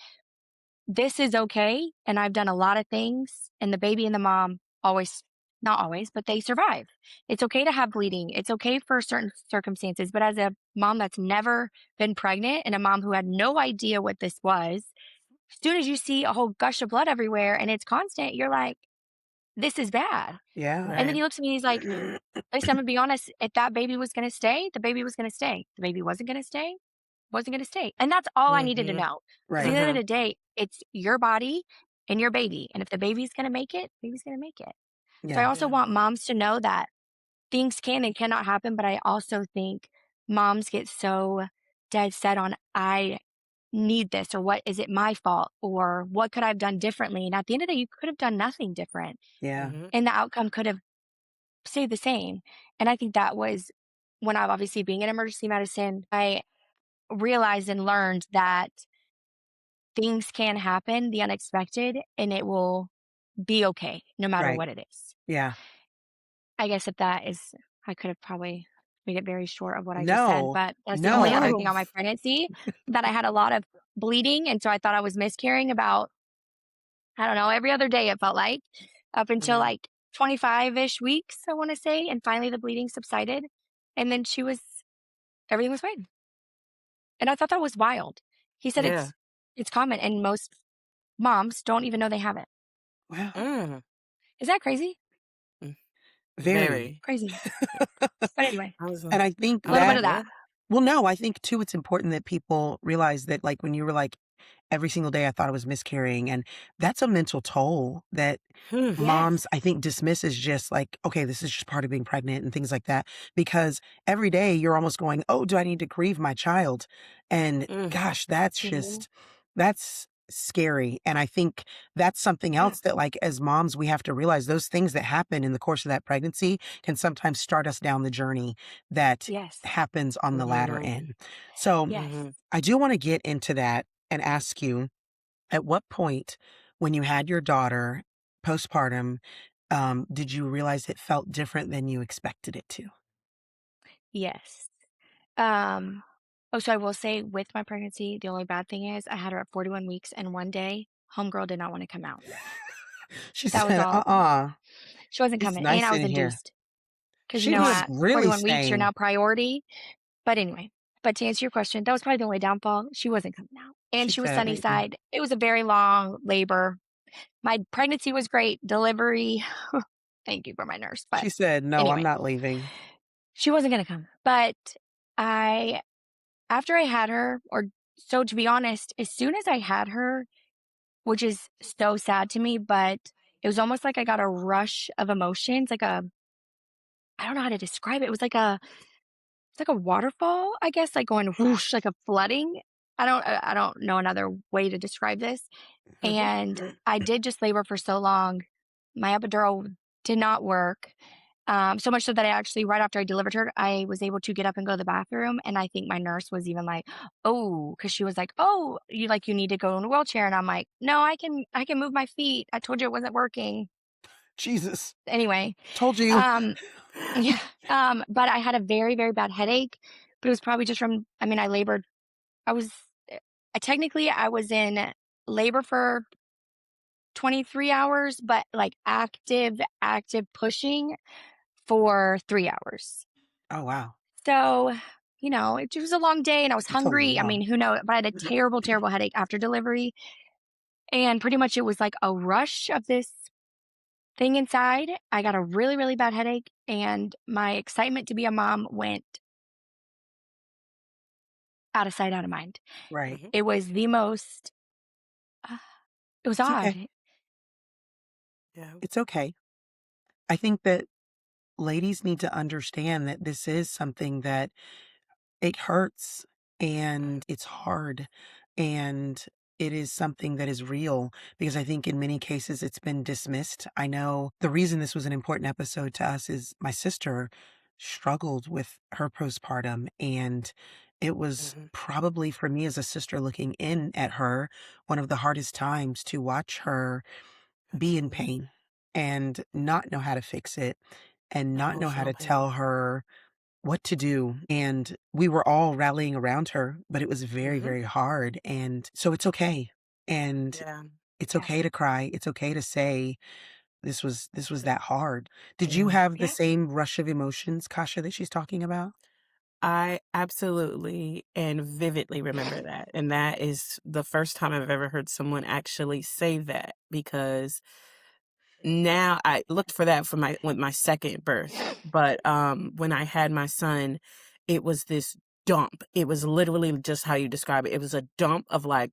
This is okay. And I've done a lot of things. And the baby and the mom always, not always, but they survive. It's okay to have bleeding. It's okay for certain circumstances. But as a mom that's never been pregnant and a mom who had no idea what this was, as soon as you see a whole gush of blood everywhere and it's constant, you're like, this is bad. Yeah. And then Right. he looks at me and he's like, listen, I'm gonna be honest, if that baby was gonna stay, the baby was gonna stay. The baby wasn't gonna stay, wasn't gonna stay. And that's all I needed to Mhm, know. Because at Right. the end of mhm. the day, it's your body and your baby. And if the baby's gonna make it, baby's gonna make it. So I Yeah. also Yeah. want moms to know that things can and cannot happen, but I also think moms get so dead set on I need this, or what is it my fault, or what could I have done differently? And at the end of the day, you could have done nothing different. Yeah. Mhm, And the outcome could have stayed the same. And I think that was when I've obviously being in emergency medicine, I realized and learned that things can happen, the unexpected, and it will be okay no matter Right. what it is. Yeah. I guess if that is, I could have probably made it very short of what I just said, No. but that's the only other No. thing on my pregnancy that I had a lot of bleeding. And so I thought I was miscarrying about, I don't know, every other day it felt like up until yeah, like 25 ish weeks, I want to say. And finally the bleeding subsided. And then everything was fine. And I thought that was wild. He said yeah. it's common and most moms don't even know they have it. Wow. Mm, Is that crazy? mm, Very. very. Crazy. But anyway, I was And like I think a I little was bit that of that. like, well, no, I think too it's important that people realize that, like, when you were like, "Every single day I thought I was miscarrying," and that's a mental toll that "Hmm, moms, Yes. I think, dismiss as just like, "Okay, this is just part of being pregnant," and things like that, because every day you're almost going, "Oh, do I need to grieve my child?" And mm, gosh, that's Mhm. just that's scary, and I think that's something yeah, else that, like, as moms, we have to realize those things that happen in the course of that pregnancy can sometimes start us down the journey that Yes. happens on the latter mhm, end. So, Yes. mhm." I do wanna get into that and ask you, at what point when you had your daughter postpartum, did you realize it felt different than you expected it to? Yes. Um, so I will say with my pregnancy, the only bad thing is I had her at 41 weeks and one day homegirl did not want to come out. She That was said, all. "Uh-uh, She wasn't it's coming. And nice I was in here." induced because, She was at really 41 weeks, you're saying now priority. But anyway, but to answer your question, that was probably the only downfall. She wasn't coming out. And she she was said, sunny "Mm-mm." side. It was a very long labor. My pregnancy was great. Delivery, thank you for my nurse. But She said, "No, I'm anyway, not leaving." she wasn't going to come. But I, after I had her, or so to be honest, as soon as I had her, which is so sad to me, but it was almost like I got a rush of emotions, I don't know how to describe it. It's like a waterfall, I guess, like going whoosh, like a flooding. I don't know another way to describe this. And I did just labor for so long. My epidural did not work. So much so that I actually, right after I delivered her, I was able to get up and go to the bathroom. And I think my nurse was even like, "Oh," because she was like, "Oh, you need to go in a wheelchair." And I'm like, "No, I can move my feet. I told you it wasn't working." Jesus. Anyway, Told you. um, yeah. But I had a very, very bad headache, but it was probably just from, I mean, I labored. I was, technically, I was in labor for 23 hours, but like active pushing for 3 hours. Oh, wow. So, it was a long day and I was It's a hungry. I lot. mean, who knows? But I had a terrible, terrible headache after delivery. And pretty much it was like a rush of this thing inside. I got a really, really bad headache. And my excitement to be a mom went out of sight, out of mind. Right. Mhm. It was the most, uh, it was It's okay. odd. Yeah. It's okay. I think that ladies need to understand that this is something that it hurts and it's hard and it is something that is real because I think in many cases it's been dismissed. I know the reason this was an important episode to us is my sister struggled with her postpartum, and it was Mhm. probably for me as a sister looking in at her one of the hardest times to watch her be in Absolutely. pain and not know how to fix it and not know how Emotional to pain. tell her what to do. And we were all rallying around her, but it was very, Mhm. very hard. And so it's okay. And Yeah. it's Yes. okay to cry. It's okay to say this was that hard. Did you Yeah. have the Yeah. same rush of emotions, Kasha, that she's talking about? I absolutely and vividly remember that, and that is the first time I've ever heard someone actually say that, because now I looked for that for my with my second birth, but, when I had my son, it was this dump. It was literally just how you describe it. It was a dump of, like,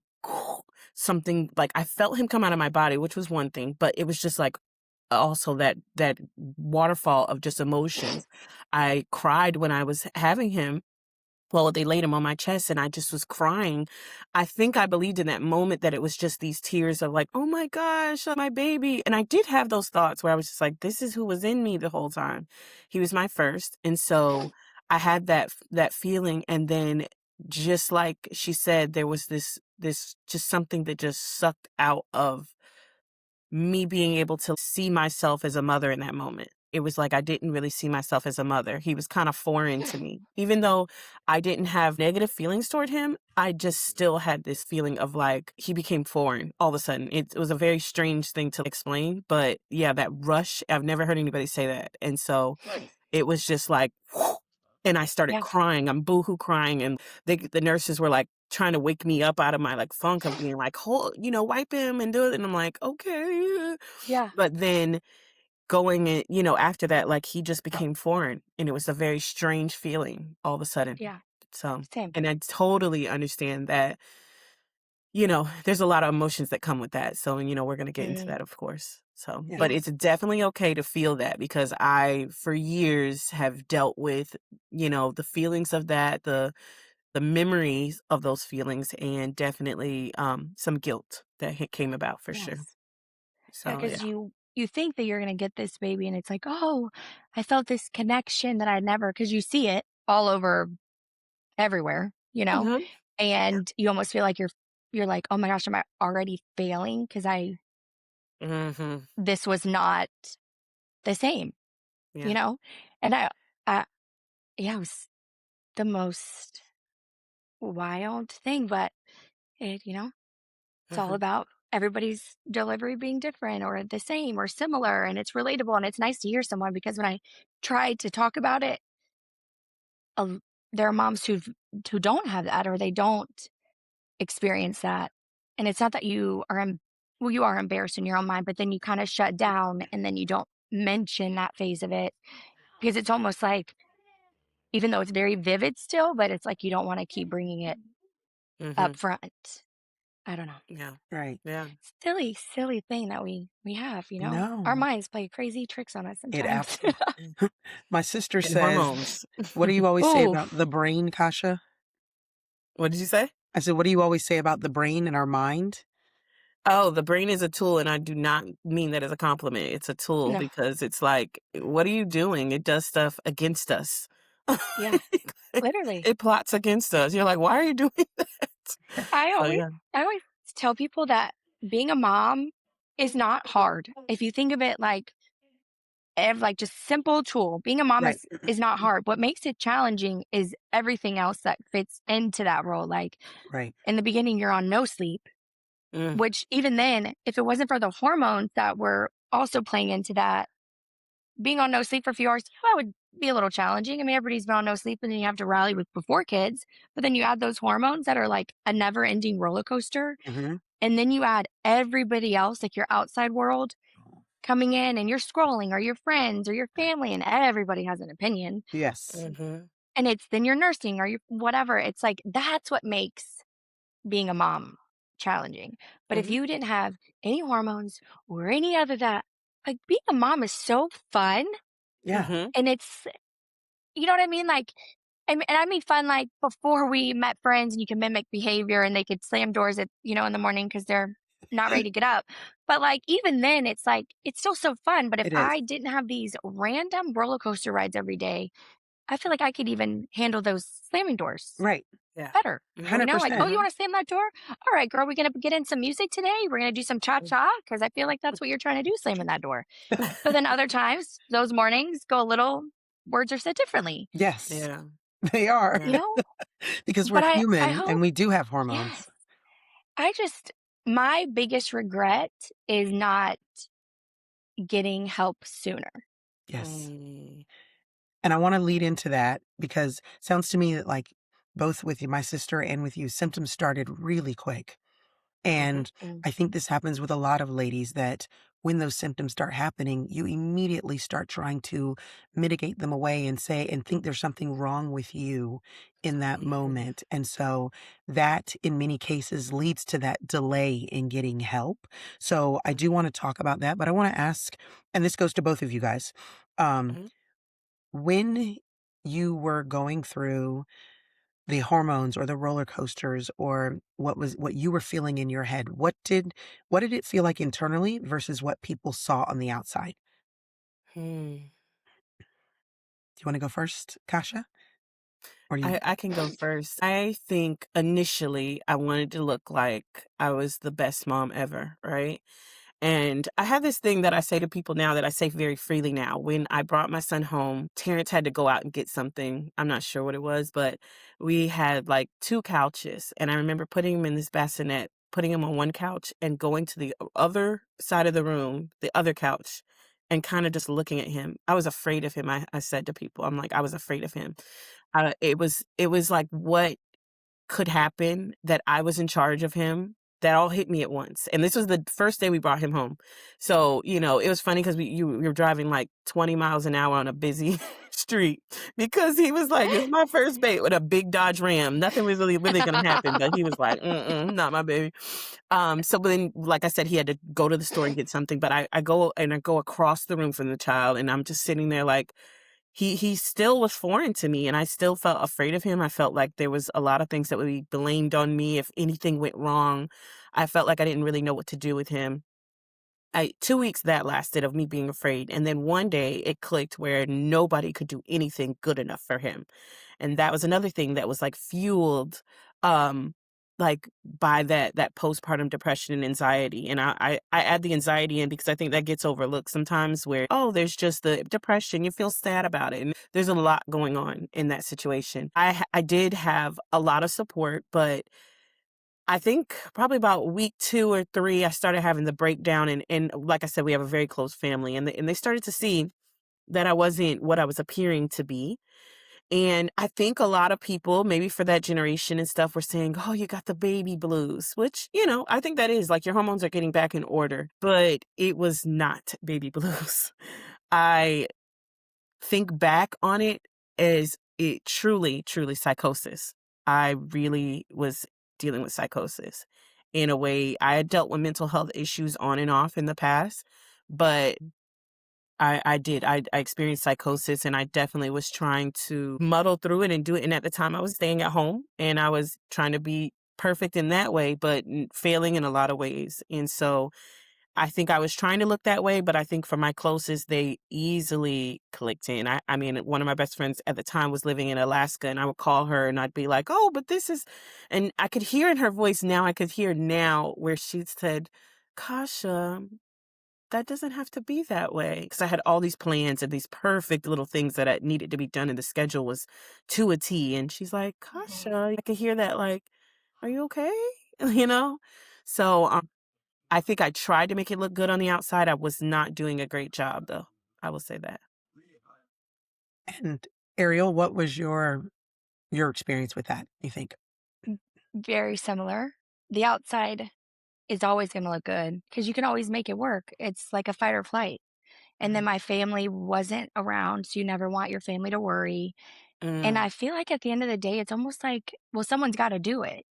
something like, I felt him come out of my body, which was one thing, but it was just, like, also that waterfall of just emotions. I cried when I was having him. Well, they laid him on my chest and I just was crying. I think I believed in that moment that it was just these tears of like, "Oh my gosh, my baby." And I did have those thoughts where I was just like, "This is who was in me the whole time." He was my first. And so I had that feeling, and then just like she said, there was this just something that just sucked out of me being able to see myself as a mother in that moment. It was like I didn't really see myself as a mother. He was kind of foreign to me. Even though I didn't have negative feelings toward him, I just still had this feeling of like he became foreign all of a sudden. It was a very strange thing to explain, but yeah, that rush, I've never heard anybody say that. And so it was just like, and I started Yeah. crying. I'm boohoo crying, and the nurses were like trying to wake me up out of my like funk of being like, hold, wipe him and do it. And I'm like, okay. Yeah. But then going in, after that, like he just became foreign, and it was a very strange feeling all of a sudden. Yeah. So, Same. and I totally understand that, there's a lot of emotions that come with that. So, we're going to get into Mhm. that, of course. So, Yeah. but Yeah. it's definitely okay to feel that, because I, for years, have dealt with, the feelings of that, the memories of those feelings, and definitely some guilt that came about for sure. Yes. Yeah, So, because yeah. you think that you're gonna get this baby, and it's like, "Oh, I felt this connection that I never," because you see it all over everywhere, Hmm. Yeah. and you almost feel like you're like, "Oh my gosh, am I already failing? Because Hmm. this was not the same," you Yeah. know? And I yeah, it was the most wild thing, but it's all Hmm. about everybody's delivery being different or the same or similar, and it's relatable, and it's nice to hear someone because when I tried to talk about it, a there are moms who don't have that or they don't experience that, and it's not that you are embarrassed in your own mind, but then you kinda shut down and then you don't mention that phase of it because it's almost like even though it's very vivid still, but it's like you don't wanna keep bringing it up Hmm. front. I don't know. Yeah. Right. Yeah. Silly, silly thing that we have, you know? Our No, minds play crazy tricks on us it sometimes. absolutely. My sister And says, hormones. what do you always say Ooh, about the brain, Kasha? What did you say? I said, what do you always say about the brain and our mind? Oh, the brain is a tool, and I do not mean that as a compliment. It's a tool No. because it's like, what are you doing? It does stuff against us. Yeah. Literally. It plots against us. You're like, why are you doing that? I So always yeah. I always tell people that being a mom is not hard. If you think of it like just simple tool, being a mom Right. is not hard. What makes it challenging is everything else that fits into that role. Like Right. in the beginning, you're on no sleep, Mm, which even then, if it wasn't for the hormones that were also playing into that, being on no sleep for a few hours, yeah, that would be a little challenging. I mean, everybody's been on no sleep and then you have to rally with before kids, but then you add those hormones that are like a never ending roller coaster. Hmm. And then you add everybody else, like your outside world coming in and you're scrolling or your friends or your family and everybody has an opinion. Yes. mhm, And it's then you're nursing or you whatever. It's like that's what makes being a mom challenging. But if mhm, you didn't have any hormones or any other that, like being a mom is so fun Yeah. mhm. and it's you know what I mean? Like and I mean fun like before we met friends and you can mimic behavior and they could slam doors at, in the morning because they're not ready to get up. But like even then it's like it's still so fun. But if It is. I didn't have these random roller coaster rides every day, I feel like I could even handle those slamming doors Right. Yeah. better. Mhm, Like, oh, 100%. you mhm. want to slam that door? All right, girl, we're going to get in some music today. We're going to do some cha cha because I feel like that's what you're trying to do, slamming that door. But then other times, those mornings go a little, words are said differently, Yes, Yeah, they are you yeah. know? because we're But I human and hope, we do have hormones. yes. I just, my biggest regret is not getting help sooner. Yes. Mm, And I want to lead into that because it sounds to me that like both with my sister and with you, symptoms started really quick. mhm, And Mm, I think this happens with a lot of ladies that when those symptoms start happening, you immediately start trying to mitigate them away and say, and think there's something wrong with you in that mhm, moment. And so that in many cases leads to that delay in getting help. So I do want to talk about that, but I want to ask, and this goes to both of you guys. Um, mhm. when you were going through the hormones or the roller coasters or what you were feeling in your head, what did it feel like internally versus what people saw on the outside? Hmm. Do you wanna go first, Kasha? Or do you I can go first. I think initially I wanted to look like I was the best mom ever, right? And I have this thing that I say to people now that I say very freely now. When I brought my son home, Terrence had to go out and get something. I'm not sure what it was, but we had like two couches. And I remember putting him in this bassinet, putting him on one couch and going to the other side of the room, the other couch, and kind of just looking at him. I was afraid of him. I said to people, I'm like, I was afraid of him. It was like what could happen that I was in charge of him, that all hit me at once, and this was the first day we brought him home. So, it was funny 'cause we were driving, like, 20 miles an hour on a busy street because he was like, "It's my first date with a big Dodge Ram. Nothing was really gonna happen," but he was like, "Mm-mm, not my baby." So but then, like I said, he had to go to the store and get something, but I go across the room from the child, and I'm just sitting there like he still was foreign to me, and I still felt afraid of him. I felt like there was a lot of things that would be blamed on me if anything went wrong. I felt like I didn't really know what to do with him. 2 weeks that lasted of me being afraid, and then one day it clicked where nobody could do anything good enough for him. And that was another thing that was, like, fueled, um, like, by that postpartum depression and anxiety, and I add the anxiety in because I think that gets overlooked sometimes where, "Oh, there's just the depression, you feel sad about it," and there's a lot going on in that situation. I did have a lot of support, but I think probably about week 2 or 3, I started having the breakdown, and like I said, we have a very close family, and they started to see that I wasn't what I was appearing to be. And I think a lot of people, maybe for that generation and stuff, were saying, "Oh, you got the baby blues," which, I think that is like your hormones are getting back in order, but it was not baby blues. I think back on it as it truly, truly psychosis. I really was dealing with psychosis in a way. I had dealt with mental health issues on and off in the past, but I did. I experienced psychosis, and I definitely was trying to muddle through it and do it. And at the time, I was staying at home and I was trying to be perfect in that way, but failing in a lot of ways. And so I think I was trying to look that way, but I think for my closest, they easily clicked in. I mean, one of my best friends at the time was living in Alaska, and I would call her and I'd be like, oh, but this is, and I could hear in her voice now, I could hear now where she said, Kasha, that doesn't have to be that way. Because I had all these plans and these perfect little things that I needed to be done, and the schedule was to a T. And she's like, Kasha, I could hear that, like, are you okay? You know? So I think I tried to make it look good on the outside. I was not doing a great job, though. I will say that. And Arielle, what was your experience with that, you think? Very similar. The outside is always going to look good because you can always make it work. It's like a fight or flight. And then my family wasn't around, so you never want your family to worry. And Mm, I feel like at the end of the day, it's almost like, well, someone's got to do it.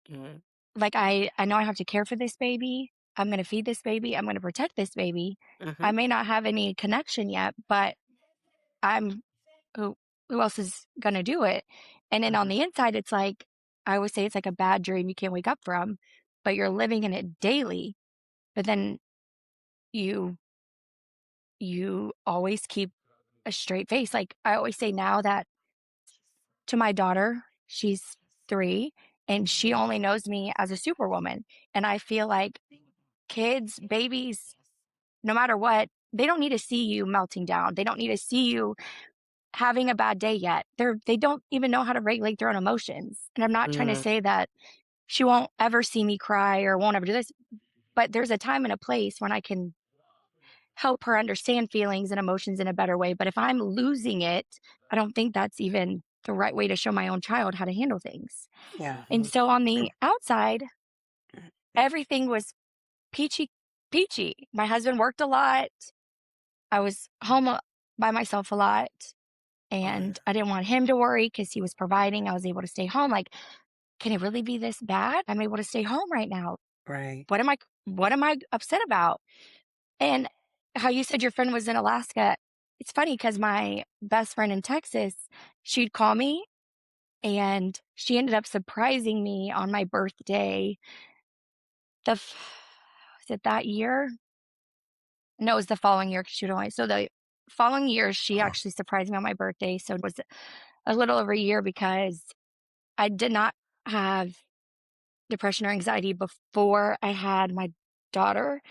mm, Like I know I have to care for this baby. I'm going to feed this baby. I'm going to protect this baby. I mhm, may not have any connection yet, but I'm who who else is going to do it? And then on mhm, the inside, it's like I always say it's like a bad dream you can't wake up from, but you're living in it daily. But then you you always keep a straight face. Like I always say now that to my daughter, she's 3 and she only knows me as a superwoman. And I feel like kids, babies, no matter what, they don't need to see you melting down. They don't need to see you having a bad day yet. They don't even know how to regulate their own emotions. And I'm not trying to mm, say that she won't ever see me cry or won't ever do this, but there's a time and a place when I can help her understand feelings and emotions in a better way. But if I'm losing it, I don't think that's even the right way to show my own child how to handle things. Yeah. And so on the outside, everything was peachy peachy. My husband worked a lot. I was home by myself a lot and I didn't want him to worry because he was providing. I was able to stay home. Like, can it really be this bad? I'm able to stay home right now. Right. What am I upset about? And how you said your friend was in Alaska, it's funny because my best friend in Texas, she'd call me and she ended up surprising me on my birthday. Was it that year? No, it was the following year 'cause she would only, so the following year, she actually surprised me on my birthday. So it was a little over a year because I did not have depression or anxiety before I had my daughter.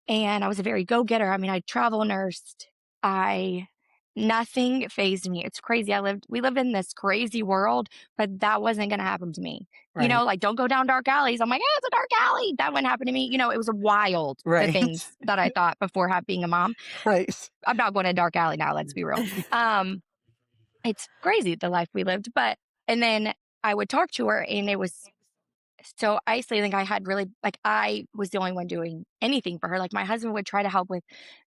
And I was a very go-getter. I mean, I travel nursed. I Nothing phased me. It's crazy. We lived in this crazy world, but that wasn't gonna happen to me. Right. Like don't go down dark alleys. I'm like, yeah, it's a dark alley. That wouldn't happen to me. It was wild the Right. things that I thought before being a mom. Right. I'm not going to a dark alley now, let's be real. It's crazy the life we lived. But and then I would talk to her and it was so isolating. I had really like I was the only one doing anything for her. Like my husband would try to help with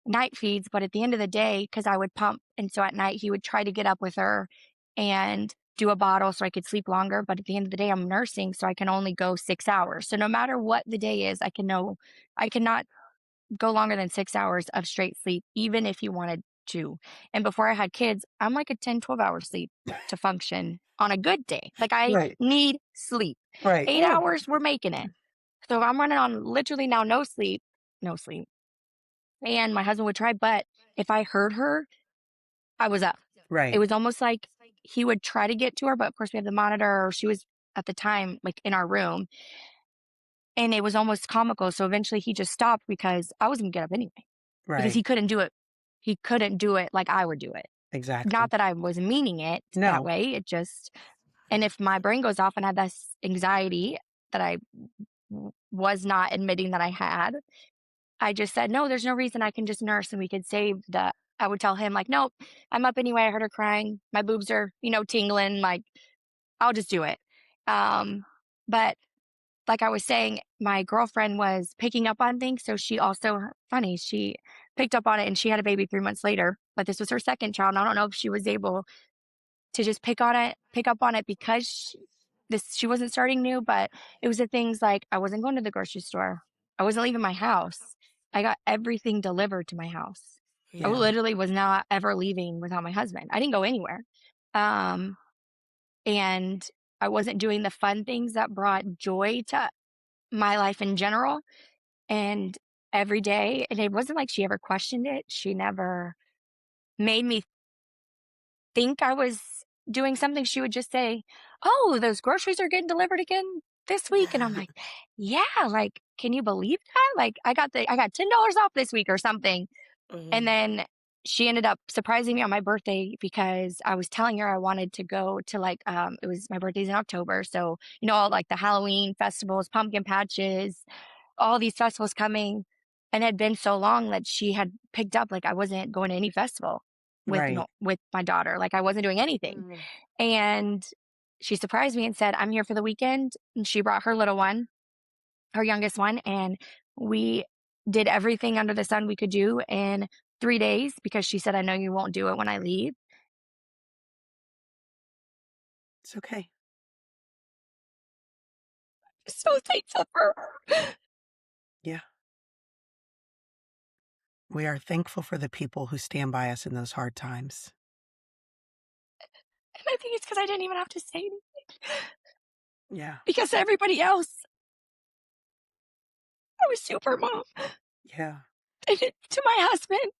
night feeds, but at the end of the day, because I would pump, and so at night he would try to get up with her and do a bottle so I could sleep longer. But at the end of the day, I'm nursing, so I can only go 6 hours. So no matter what the day is, I cannot go longer than 6 hours of straight sleep, even if you wanted to. And before I had kids, I'm like a 10, 12 hour sleep to function on a good day. Like I Right. need sleep. Right. Eight Yeah. hours, we're making it. So I'm running on literally now no sleep, no sleep. And my husband would try, but if I heard her, I was up. It Right. was almost like he would try to get to her, but of course we have the monitor, or she was at the time like in our room. And it was almost comical. So eventually he just stopped because I was gonna get up anyway. Because Right. he couldn't do it. He couldn't do it like I would do it. Exactly. Not that I was meaning it that No. way. It just and if my brain goes off and I have this anxiety that I was not admitting that I had, I just said, "No, there's no reason I can just nurse and we could save the." I would tell him like, "Nope, I'm up anyway. I heard her crying. My boobs are, tingling. Like, I'll just do it." But like I was saying, my girlfriend was picking up on things, so she also funny, she picked up on it and she had a baby 3 months later, but this was her second child, and I don't know if she was able to just pick up on it because she wasn't starting new, but it was the things like I wasn't going to the grocery store. I wasn't leaving my house. I got everything delivered to my house. I Yeah. literally was not ever leaving without my husband. I didn't go anywhere. Um, and I wasn't doing the fun things that brought joy to my life in general. And every day, and it wasn't like she ever questioned it. She never made me think I was doing something. She would just say, "Oh, those groceries are getting delivered again this week." And I'm like, "Yeah, like, can you believe that? Like, I got $10 off this week or something." And Mhm. then she ended up surprising me on my birthday because I was telling her I wanted to go to like it was my birthday's in October, so all like the Halloween festivals, pumpkin patches, all these festivals coming, and it had been so long that she had picked up like I wasn't going to any festival with Right. no with my daughter, like I wasn't doing anything. Mm. And she surprised me and said, "I'm here for the weekend." And she brought her little one, her youngest one, and we did everything under the sun we could do in 3 days because she said, "I know you won't do it when I leave." It's okay. So thankful for her. Yeah. We are thankful for the people who stand by us in those hard times. And I think it's because I didn't even have to say anything Yeah. because everybody else, I was super mom. Yeah. And to my husband,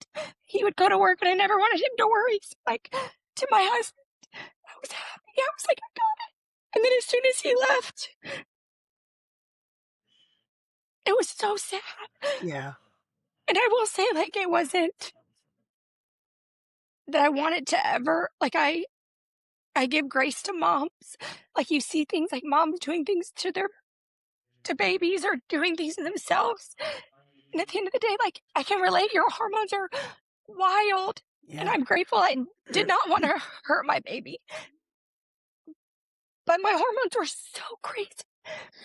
he would go to work and I never wanted him to worry. So like to my husband, I was happy. I was like, I got it. And then as soon as he left, it was so sad. Yeah. And I will say, like, it wasn't that I wanted to ever like I give grace to moms. Like you see things like moms doing things to their to babies or doing things to themselves. And at the end of the day, like I can relate, your hormones are wild. And Yeah. I'm grateful I did not want to hurt my baby. But my hormones were so crazy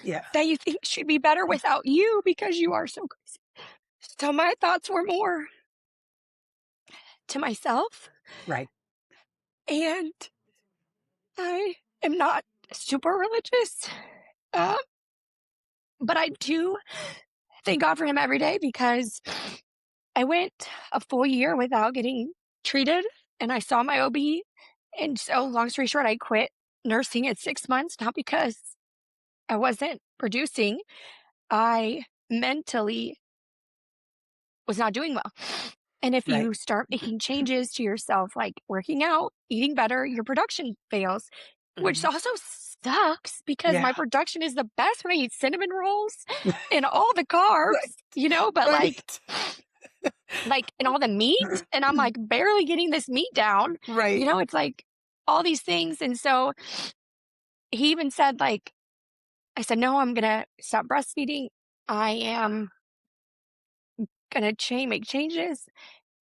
Yeah. that you think she'd be better without you because you are so crazy. So my thoughts were more to myself. Right. And I am not super religious. Uh, but I do thank God for him every day because I went a full year without getting treated and I saw my OB. And so, long story short, I quit nursing at 6 months, not because I wasn't producing. I mentally was not doing well. And if Right. you start making changes to yourself, like working out, eating better, your production fails, which Mhm. also sucks because Yeah. my production is the best when I eat cinnamon rolls and all the carbs, Right. but Right. like and all the meat and I'm like barely getting this meat down. Right. It's like all these things. And so he even said like I said, "No, I'm gonna stop breastfeeding. I am gonna make changes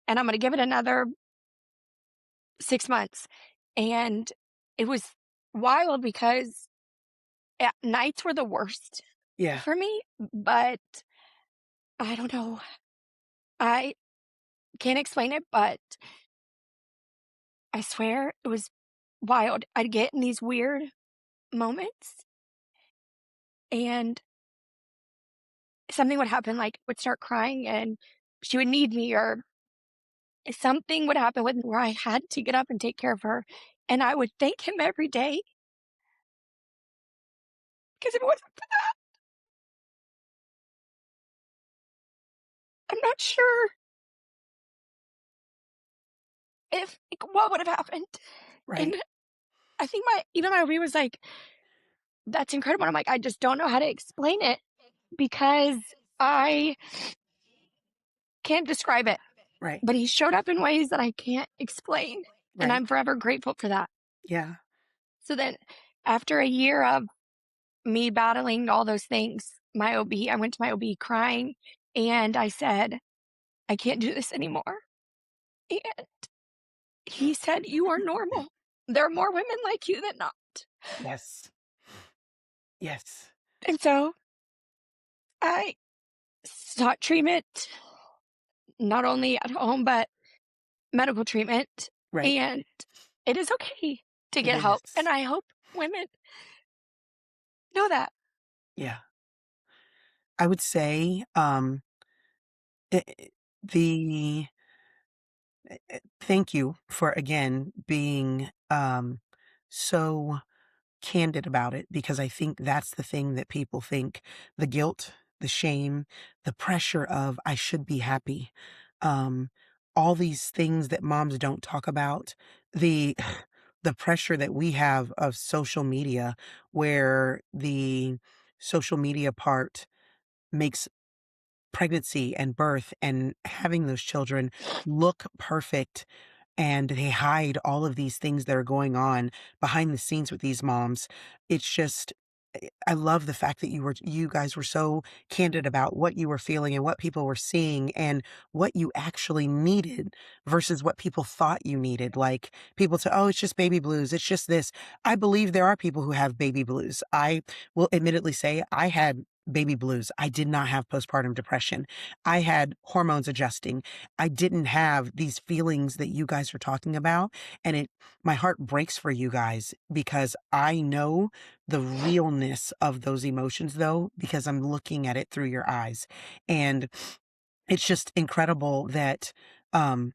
and I'm gonna give it another 6 months." And it was wild because nights were the worst Yeah. for me, but I don't know. I can't explain it, but I swear it was wild. I'd get in these weird moments and something would happen, like would start crying and she would need me or something would happen with where I had to get up and take care of her. And I would thank him every day because if it wasn't, I'm not sure if like, what would have happened. Right. And I think my OB was like, "That's incredible." And I'm like, "I just don't know how to explain it because I can't describe it." Right. But he showed up in ways that I can't explain, and Right. I'm forever grateful for that. Yeah. So then, after a year of me battling all those things, I went to my OB crying, and I said, "I can't do this anymore." And he said, "You are normal. There are more women like you than not." Yes. Yes. And so I sought treatment, not only at home, but medical treatment. Right. And it is okay to It get help. And is. I hope women know that. Yeah. I would say, I the thank you for, again, being, so candid about it, because I think that's the thing that people think: the guilt, the shame, the pressure of I should be happy. Um, all these things that moms don't talk about, the the pressure that we have of social media, where the social media part makes pregnancy and birth and having those children look perfect, and they hide all of these things that are going on behind the scenes with these moms. It's just I love the fact that you guys were so candid about what you were feeling and what people were seeing and what you actually needed versus what people thought you needed. Like, people say, "Oh, it's just baby blues. It's just this." I believe there are people who have baby blues. I will admittedly say I had baby blues. I did not have postpartum depression. I had hormones adjusting. I didn't have these feelings that you guys are talking about. And my heart breaks for you guys, because I know the realness of those emotions, though, because I'm looking at it through your eyes. And it's just incredible that um,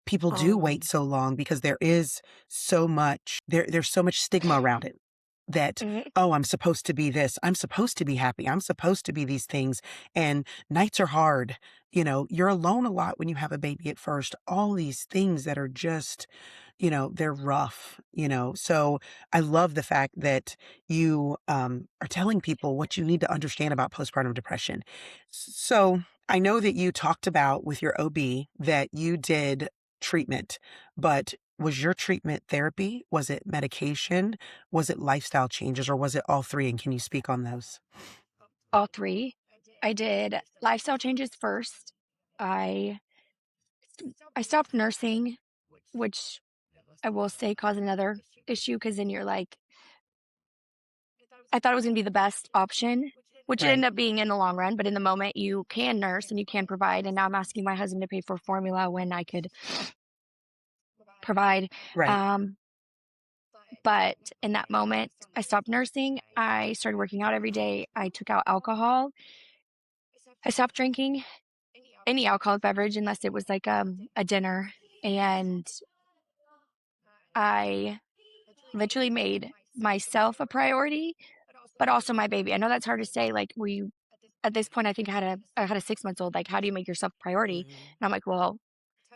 people do wait Um, so long, because there's so much stigma around it, that, Mhm. oh, I'm supposed to be this, I'm supposed to be happy, I'm supposed to be these things, and nights are hard. You're alone a lot when you have a baby at first. All these things that are just, they're rough. So I love the fact that you are telling people what you need to understand about postpartum depression. So I know that you talked about with your OB that you did treatment, but was your treatment therapy? Was it medication? Was it lifestyle changes, or was it all three? And can you speak on those? All three. I did lifestyle changes first. I I stopped nursing, which I will say caused another issue because then you're like, I thought it was gonna be the best option, which it Right, ended up being in the long run. But in the moment, you can nurse and you can provide. And now I'm asking my husband to pay for formula when I could provide. right. Um, but in that moment, I stopped nursing. I started working out every day. I took out alcohol. I stopped drinking any alcoholic beverage unless it was like a dinner. And I literally made myself a priority, but also my baby. I know that's hard to say. Like, at this point, I think I had a 6 months old. Like, how do you make yourself a priority? mhm, And I'm like, well,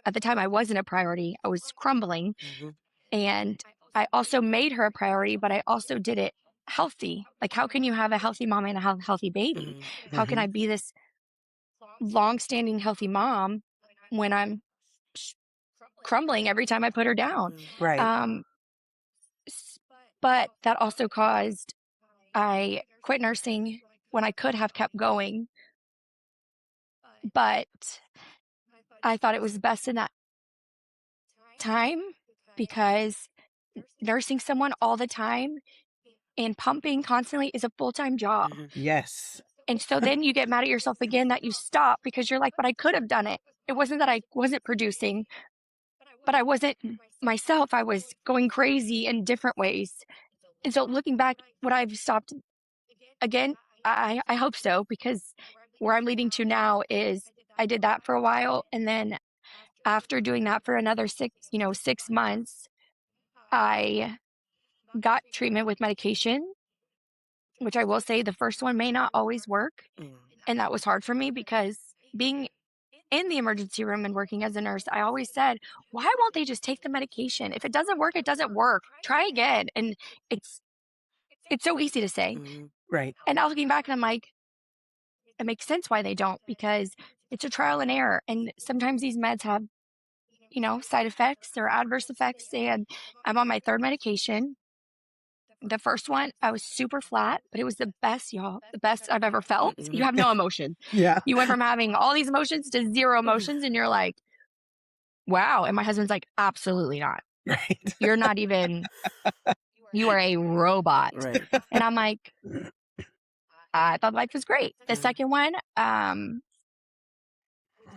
at the time I wasn't a priority. I was crumbling. mhm, And I also made her a priority, but I also did it healthy. Like, how can you have a healthy mom and a healthy baby? mhm, How can I Hmm. be this long-standing healthy mom when I'm crumbling every time I put her down? mhm, Right. Um, but that also caused I quit nursing when I could have kept going, but I thought it was best in that time because nursing someone all the time and pumping constantly is a full-time job. mhm, Yes. And so then you get mad at yourself again that you stop because you're like, but I could have done it. It wasn't that I wasn't producing, but I wasn't myself. I was going crazy in different ways. And so looking back, would I've stopped again? I hope so, because where I'm leading to now is I did that for a while. And then after doing that for another 6 months, I got treatment with medication, which I will say the first one may not always work. mhm, And that was hard for me because being in the emergency room and working as a nurse, I always said, why won't they just take the medication? If it doesn't work, it doesn't work. Try again. And it's it's so easy to say. mhm, Right. And now looking back and I'm like, it makes sense why they don't, because it's a trial and error. And sometimes these meds have, side effects or adverse effects. And I'm on my third medication. The first one, I was super flat, but it was the best, y'all, the best I've ever felt. You mhm, have no emotion. Yeah. You went from having all these emotions to zero emotions, and you're like, wow. And my husband's like, absolutely not. Right. You're not even, you are a robot. right, And I'm like, I thought life was great. The mhm, second one,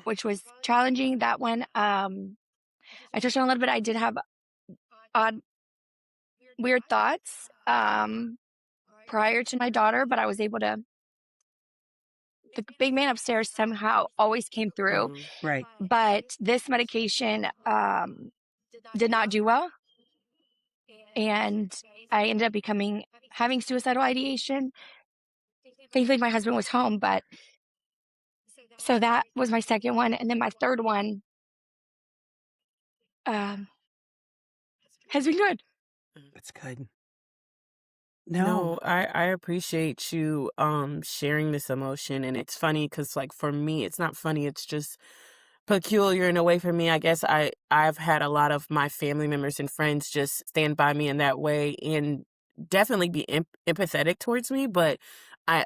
which was challenging, that one, I touched on a little bit. I did have odd, weird thoughts prior to my daughter, but I was able to, the big man upstairs somehow always came through. mhm, Right. But this medication did not do well. and I ended up having suicidal ideation. Thankfully, my husband was home, but so that was my second one, and then my third one um, has been good. That's good. No, No. I appreciate you sharing this emotion, and it's funny because like for me it's not funny, it's just peculiar in a way for me. I guess I've had a lot of my family members and friends just stand by me in that way and definitely be empathetic towards me, but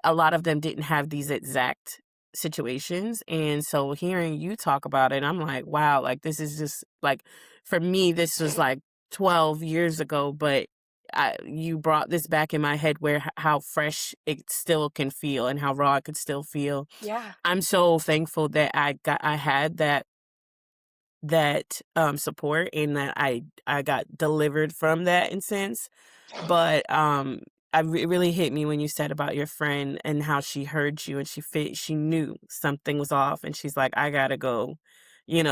a lot of them didn't have these exact situations. And so hearing you talk about it, I'm like, wow, like this is just like for me this was like 12 years ago, but you brought this back in my head where how fresh it still can feel and how raw it could still feel. Yeah. I'm so thankful that I had that support and that I got delivered from that in sense. But it really hit me when you said about your friend and how she heard you and she knew something was off and she's like, I gotta go,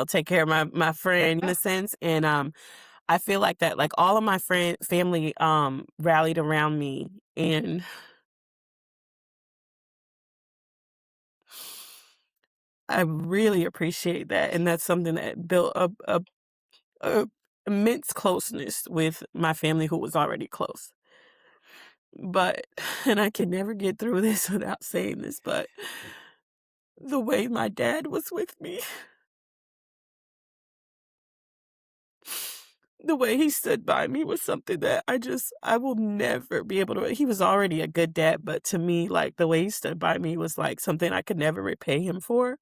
take care of my friend in Yeah. a sense. And I feel like that like all of my family rallied around me, and I really appreciate that. And that's something that built a immense closeness with my family who was already close. But and I can never get through this without saying this, but the way my dad was with me, the way he stood by me was something that I will never be able to. He was already a good dad, but to me, like the way he stood by me was like something I could never repay him for.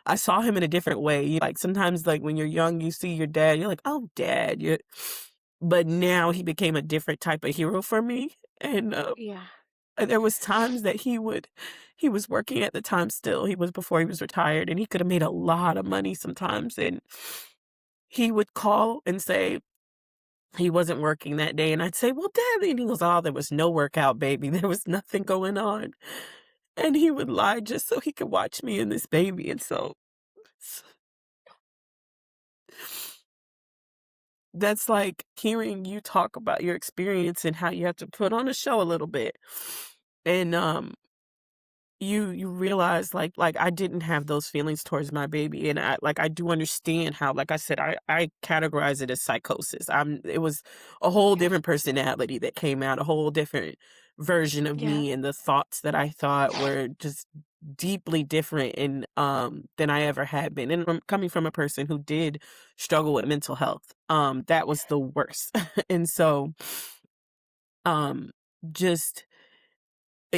I saw him in a different way. Like sometimes, like when you're young, you see your dad, you're like, oh, dad. But now he became a different type of hero for me. Yeah. And there was times that he was working at the time still. He was before he was retired, and he could have made a lot of money sometimes. And he would call and say he wasn't working that day. And I'd say, well, Dad, and he goes, oh, there was no workout, baby. There was nothing going on. And he would lie just so he could watch me and this baby. And so that's like hearing you talk about your experience and how you have to put on a show a little bit. And you realize like I didn't have those feelings towards my baby, and I do understand how, like I said, I categorize it as psychosis. It was a whole different personality that came out, a whole different version of Yeah. me, and the thoughts that I thought were just deeply different and than I ever had been. And from coming from a person who did struggle with mental health, that was the worst. And so um just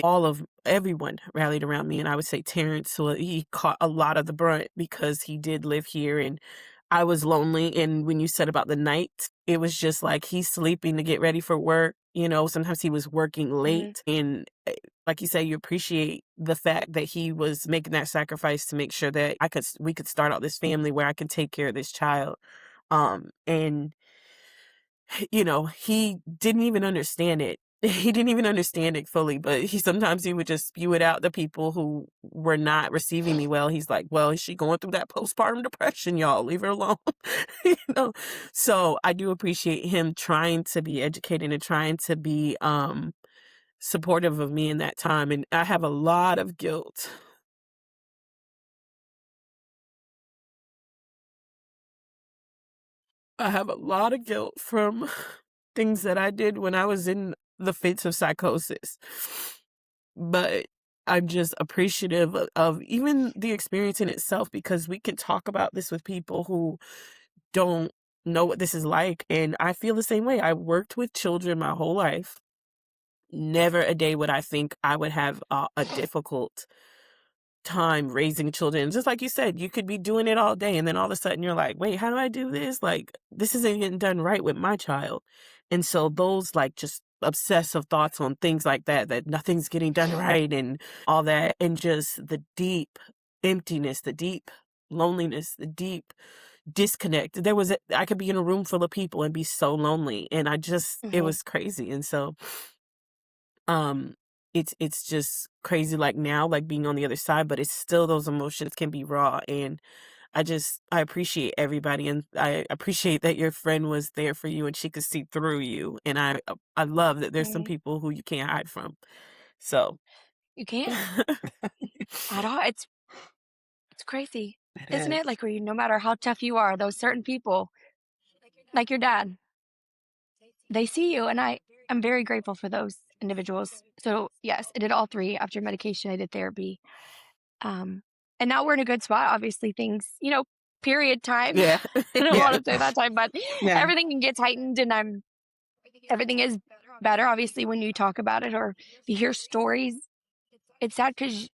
all of everyone rallied around me, and I would say Terrence, so he caught a lot of the brunt because he did live here, and I was lonely. And when you said about the night, it was just like he's sleeping to get ready for work. Sometimes he was working Mhm. late, and like you say, you appreciate the fact that he was making that sacrifice to make sure that we could start out this family where I could take care of this child. And he didn't even understand it. He didn't even understand it fully, but he would just spew it out to people who were not receiving me well. He's like, well, is she going through that postpartum depression, y'all? Leave her alone. you know? So I do appreciate him trying to be educated and trying to be supportive of me in that time. And I have a lot of guilt. I have a lot of guilt from things that I did when I was in the fits of psychosis. But I'm just appreciative of even the experience in itself, because we can talk about this with people who don't know what this is like. And I feel the same way. I worked with children my whole life. Never a day would I think I would have a difficult time raising children. Just like you said, you could be doing it all day and then all of a sudden you're like, wait, how do I do this? Like, this isn't getting done right with my child. And so those like just obsessive thoughts on things like that nothing's getting done right and all that, and just the deep emptiness, the deep loneliness, the deep disconnect. I could be in a room full of people and be so lonely. And it Mhm. was crazy. And so um, it's just crazy, like, now, like, being on the other side, but it's still those emotions can be raw, and I appreciate everybody, and I appreciate that your friend was there for you and she could see through you. And I love that there's some Mhm. people who you can't hide from. So You can't at all. It's crazy, It isn't is. it? Like, where no matter how tough you are, those certain people, like your dad, they see you, and I'm very grateful for those individuals. So, yes, I did all 3 after medication, I did therapy, um, and now we're in a good spot. Obviously, things, period time. yeah. I don't Yeah. wanna say that time, but Yeah. everything can get tightened, and everything is better, obviously, when you talk about it or you hear stories. It's sad because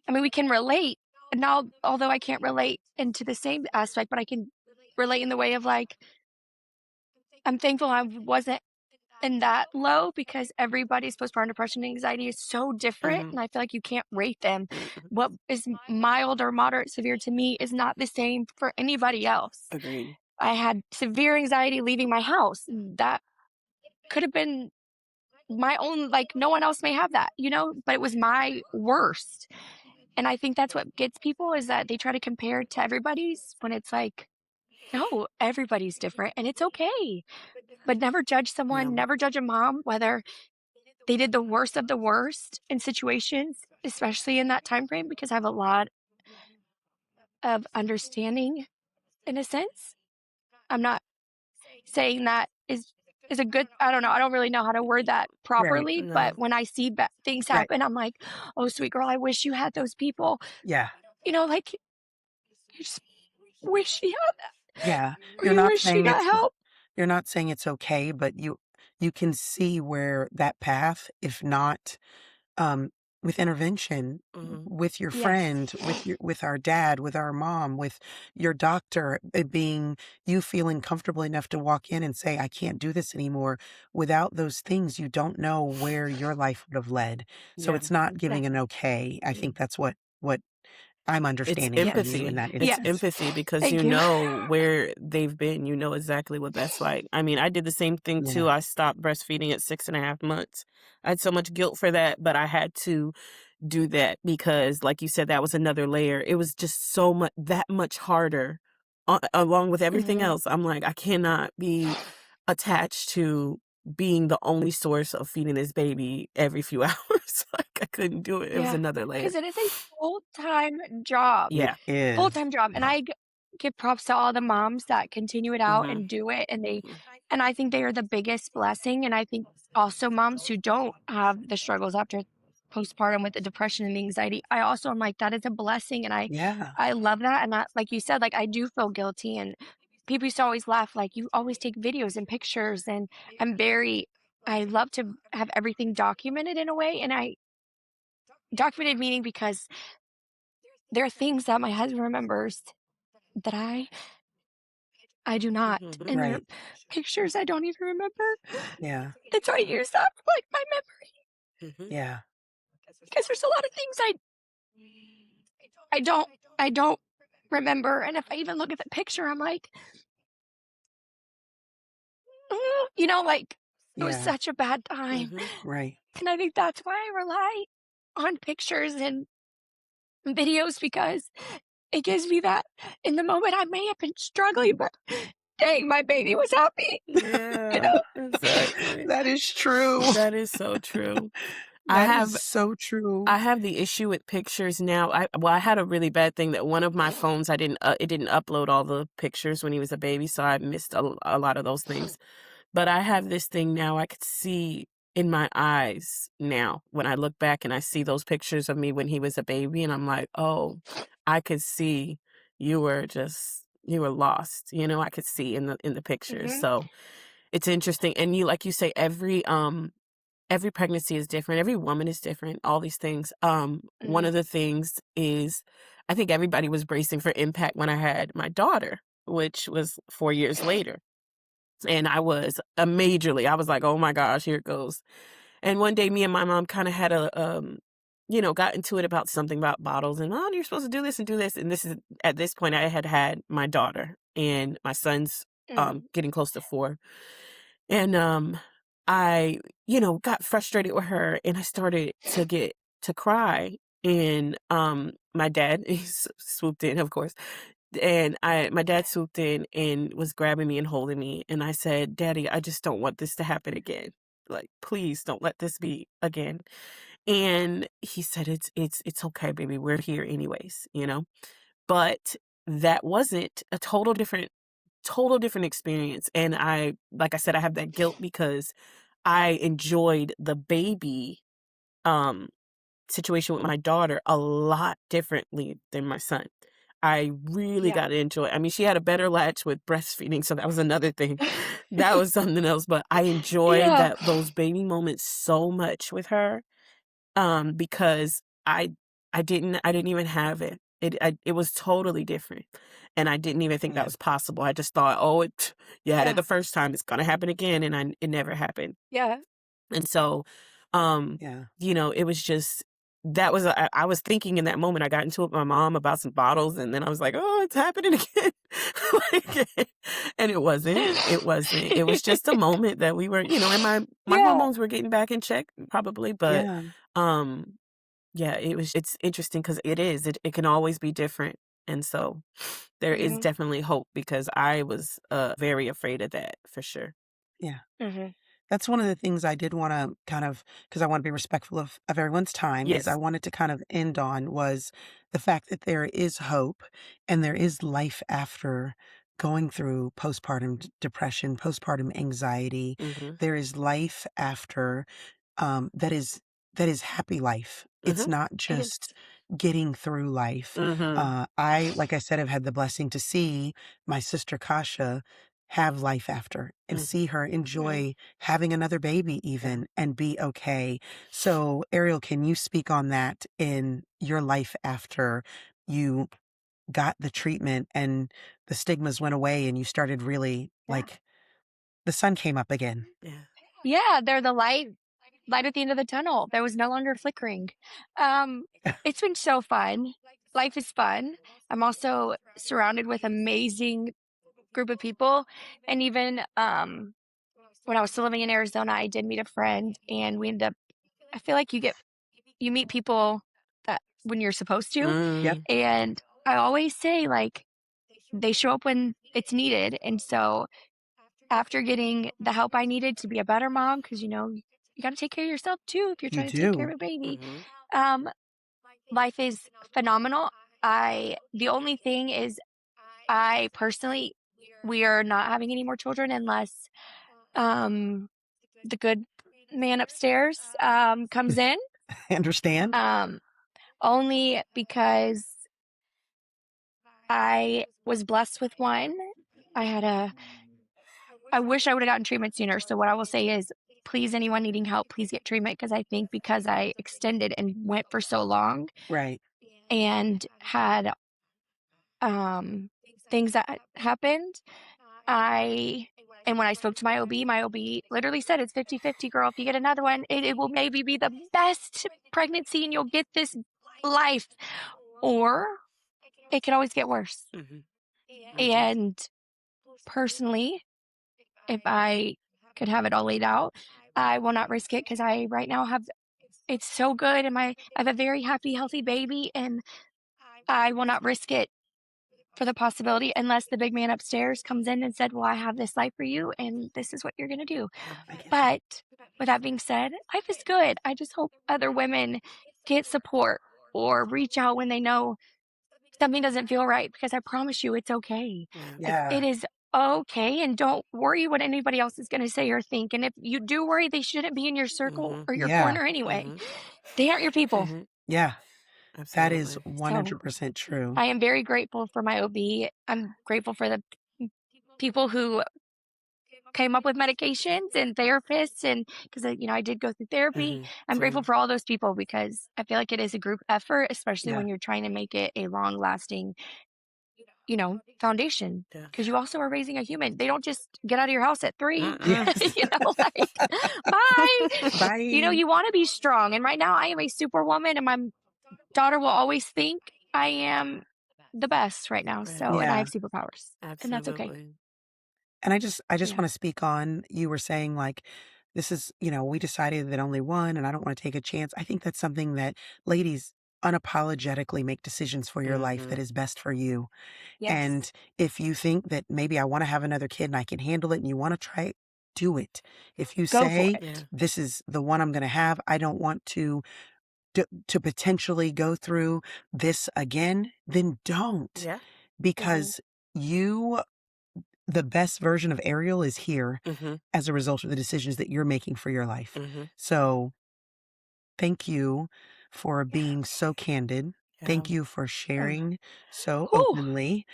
I mean, we can relate. Now, although I can't relate into the same aspect, but I can relate in the way of, like, I'm thankful I wasn't in that low because everybody's postpartum depression and anxiety is so different, hmm and I feel like you can't rate them. hmm What is mild or moderate severe to me is not the same for anybody else. Agreed. I had severe anxiety leaving my house. That could have been my own, like, no one else may have that, but it was my worst. And I think that's what gets people is that they try to compare it to everybody's when it's like, no, everybody's different and it's okay. But never judge Yeah. someone, never judge a mom, whether they did the worst of the worst in situations, especially in that time frame, because I have a lot of understanding in a sense. I'm not saying that is a good, I don't know, I don't really know how to word that Right. properly, but No. when I see things Right. happen, I'm like, oh, sweet girl, I wish you had those people. Yeah. Like, you just wish she had that, Yeah. or you wish she got help. You're not saying it's okay, but you can see where that path, if not um, with intervention, hmm with your Yes. friend, with our dad, with our mom, with your doctor, it being you feeling comfortable enough to walk in and say, I can't do this anymore. Without those things, you don't know where your life would have led. So Yeah. it's not giving an Exactly. okay. I Yeah. think that's what I'm It's understanding from you in Yes. empathy. that It's instance. Yes. empathy because you Thank you. know where they've been. You know exactly what that's like. I mean, I did the same thing Yeah. too. I stopped breastfeeding at 6.5 months. I had so much guilt for that, but I had to do that because, like you said, that was another layer. It was just so much, that much harder, along with everything Mhm. else. I'm like, I cannot be attached to being the only source of feeding this baby every few hours. Like, I couldn't do it. It was Yeah, another layer. because it is a full-time job. It Yeah. is. Full-time job, and I give props to all the moms that continue it out hmm and do it, hmm and I think they are the biggest blessing, and I think also moms who don't have the struggles after postpartum with the depression and the anxiety, I also am like, that is a blessing, and Yeah. I love that, and that, like you said, like, I do feel guilty, and people used to always laugh, like, "You always take videos and pictures," and I'm very I love to have everything documented in a way, and I documented meaning because there are things that my husband remembers that I do not, hmm and there are Right. pictures I don't even remember, Yeah. and so I use that for, like, my memory hmm Yeah. because there's a lot of things I don't I don't remember, and if I even look at the picture, I'm like, like, it was Yeah. such a bad time, hmm Right. and I think that's why I rely on pictures and videos because it gives me that in the moment I may have been struggling, but dang, my baby was happy, you Yeah, know? exactly. That is true. That is so true. I That is have so true. I have the issue with pictures now. I had a really bad thing that one of my phones it didn't upload all the pictures when he was a baby, so I missed a lot of those things. But I have this thing now I could see in my eyes now when I look back and I see those pictures of me when he was a baby, and I'm like, "Oh, I could see you were lost." I could see in the pictures. Mhm, So, it's interesting. And like you say, every pregnancy is different. Every woman is different. All these things. One mhm, of the things is I think everybody was bracing for impact when I had my daughter, which was 4 years later. And I was like, oh my gosh, here it goes. And one day me and my mom kind of had got into it about something about bottles and, oh, you're supposed to do this and do this. And at this point I had had my daughter and my son's mhm, getting close to 4. And I, got frustrated with her and I started to cry. And my dad, he swooped in, of course. And my dad swooped in and was grabbing me and holding me, and I said, "Daddy, I just don't want this to happen again. Like, please don't let this be again." And he said, "It's okay, baby. We're here anyways, you know?" But that wasn't a total different experience, and like I said, I have that guilt because I enjoyed the baby, um, situation with my daughter a lot differently than my son. I really Yeah. got to enjoy, I mean, she had a better latch with breastfeeding, so that was another thing. That was something else, but I enjoyed Yeah. those baby moments so much with her, because I didn't even have it. It was totally different, and I didn't even think that Yeah. was possible. I just thought, "Oh, you had it Yeah. the first time, it's gonna happen again," and it never happened. Yeah. And so, um, Yeah. it was just that was I was thinking in that moment, I got into it with my mom about some bottles, and then I was like, "Oh, it's happening again." Like, and it wasn't. It was just a moment that we were, and my Yeah. hormones were getting back in check probably, but, Yeah. um, yeah, it's interesting because it can always be different, and so there is Mhm. definitely hope because I was, very afraid of that for sure. Yeah. Mhm. That's one of the things I did want to kind of, because I want to be respectful of everyone's time, is I Yes. wanted to kind of end on was the fact that there is hope and there is life after going through postpartum depression, postpartum anxiety. Mhm. There is life after that is happy life. It's Mhm. not It is. just getting through life. Mhm. Like I said, have had the blessing to see my sister Kasha have life after and Mhm. see her Mhm. enjoy having another baby Yeah. even and be okay. So, Ariel, can you speak on that in your life after you got the treatment and the stigmas went away and you started really Yeah. like the sun came up again? Yeah. Yeah, they're the light at the end of the tunnel. There was no longer flickering. Um, it's been so fun. Life is fun. I'm also surrounded with amazing group of people, and even, when I was still living in Arizona, I did meet a friend, and we ended up I feel like you meet people that when you're supposed to, Yep. Mm. and I always say, like, they show up when it's needed, and so after getting the help I needed to be a better mom, because you gotta take care of yourself too if you're You trying to take care do. of a baby, Mhm. um, life is phenomenal. The only thing is I personally we are not having any more children unless, um, the good man upstairs, comes in, I understand. um, only because I was blessed with one. I had a I wish I would have gotten treatment sooner. So what I will say is, please, anyone needing help, please get treatment because I think because I extended and went for so long Right. and had things that happened, I and when I spoke to my OB literally said it's 50-50, girl. If you get another one, it will maybe be the best pregnancy and you'll get this life. Or it could always get worse. Mhm. Mhm. And personally, if I could have it all laid out, I will not risk it because I right now have it's so good and I have a very happy, healthy baby, and I will not risk it for the possibility unless the big man upstairs comes in and said, "Well, I have this life for you, and this is what you're gonna do." Yep. I get that. But with that being said, life is good. I just hope other women get support or reach out when they know something doesn't feel right because I promise you it's okay. Yeah. Like, Yeah. it is okay, and don't worry what anybody else is gonna say or think, and if you do worry, they shouldn't be in your circle Mhm. or your Yeah. corner anyway. Mhm. They aren't your people. Mhm. Yeah. That is Absolutely. So, 100% true. I am very grateful for my OB. I'm grateful for the people who came up with medications and therapists and because I did go through therapy. Mhm. I'm grateful Same. for all those people because I feel like it is a group effort, especially Yeah. when you're trying to make it a long-lasting foundation Yeah. because you also are raising a human. They don't just get out of your house at 3, Mm-mm. Yes. like, bye. Bye. You want to be strong. And right now I am a superwoman and my daughter will always think I am the best right now. Right. So, and I Yeah. have superpowers and that's okay. Absolutely. And I just Yeah. want to speak on you were saying like this is, we decided that only one and I don't want to take a chance. I think that's something that ladies unapologetically make decisions for your life that is best for you. Yes. And if you think that maybe I want to have another kid and I can handle it and you want to try it, do it. If you Go for say, it. Yeah. this is the one I'm going to have, I don't want to potentially go through this again, then don't. Yeah. Because the best version of Arielle is here Mm-hmm. as a result of the decisions that you're making for your life. Mm-hmm. So thank you for being so candid. Yeah. Thank you for sharing so Whew. openly.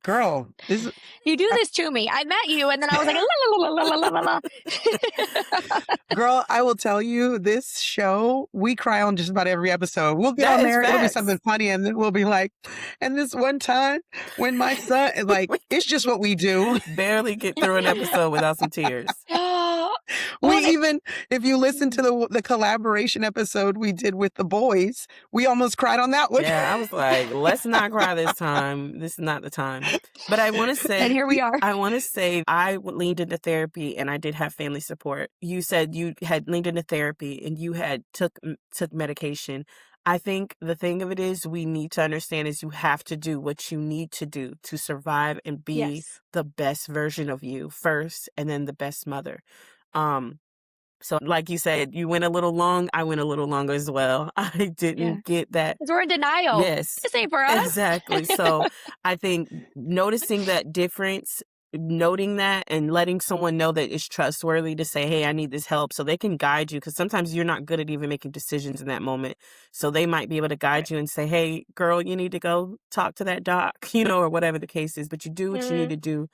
Girl, You do this to me. I met you, and then I was like, la, la, la, la, la, la, la. girl, I will tell you, this show, we cry on just about every episode. We'll get That on is there, it'll be facts. something funny, and then we'll be like, and this one time when my son, like, it's just what we do. Barely get through an episode without some tears. Even, if you listen to the collaboration episode we did with the boys, we almost cried on that one. Yeah, I was like, let's not cry this time. This is not the time. But I want to say, And here we are. I leaned into therapy and I did have family support. You said you had leaned into therapy and you had took medication. I think the thing of it is we need to understand is you have to do what you need to do to survive and be Yes. the best version of you first and then the best mother. So like you said, you went a little long. I went a little longer as well. I didn't get that. Because we're in denial. Yes, This ain't for us. exactly. So I think noticing that difference, noting that and letting someone know that it's trustworthy to say, hey, I need this help so they can guide you. Because sometimes you're not good at even making decisions in that moment. So they might be able to guide you and say, hey, girl, you need to go talk to that doc, or whatever the case is. But you do what you need to do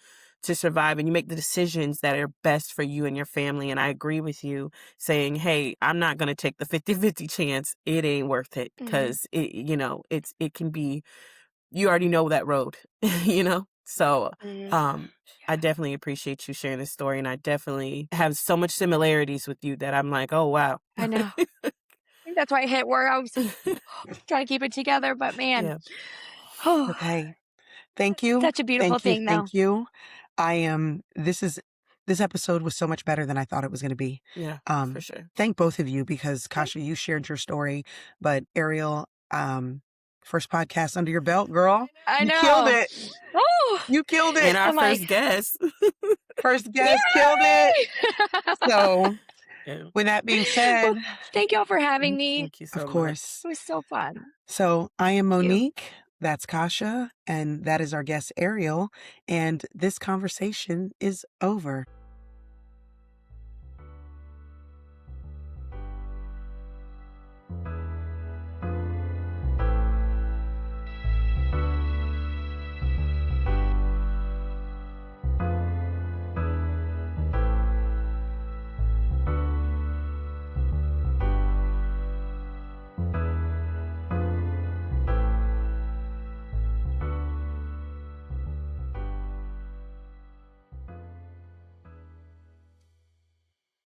to survive and you make the decisions that are best for you and your family. And I agree with you saying, hey, I'm not going to take the 50-50 chance. It ain't worth it because it can be, you already know that road, So I definitely appreciate you sharing this story. And I definitely have so much similarities with you that I'm like, oh, wow. I know. I think that's why I hit where I was trying to keep it together. But man, Yeah. Okay. Thank you. Such a beautiful thing, though. Thank you. This episode was so much better than I thought it was going to be. Yeah, for sure. Thank both of you because Kasha, you shared your story, but Arielle, first podcast under your belt, girl. I know. You killed it. Oh, You killed it. And our I'm first like, guest. First guest killed it. So Yeah. with that being said, well, thank y'all for having me. Thank you so of much. course. It was so fun. So I am Thank you. Monique. That's Kasha. And that is our guest, Arielle. And this conversation is over.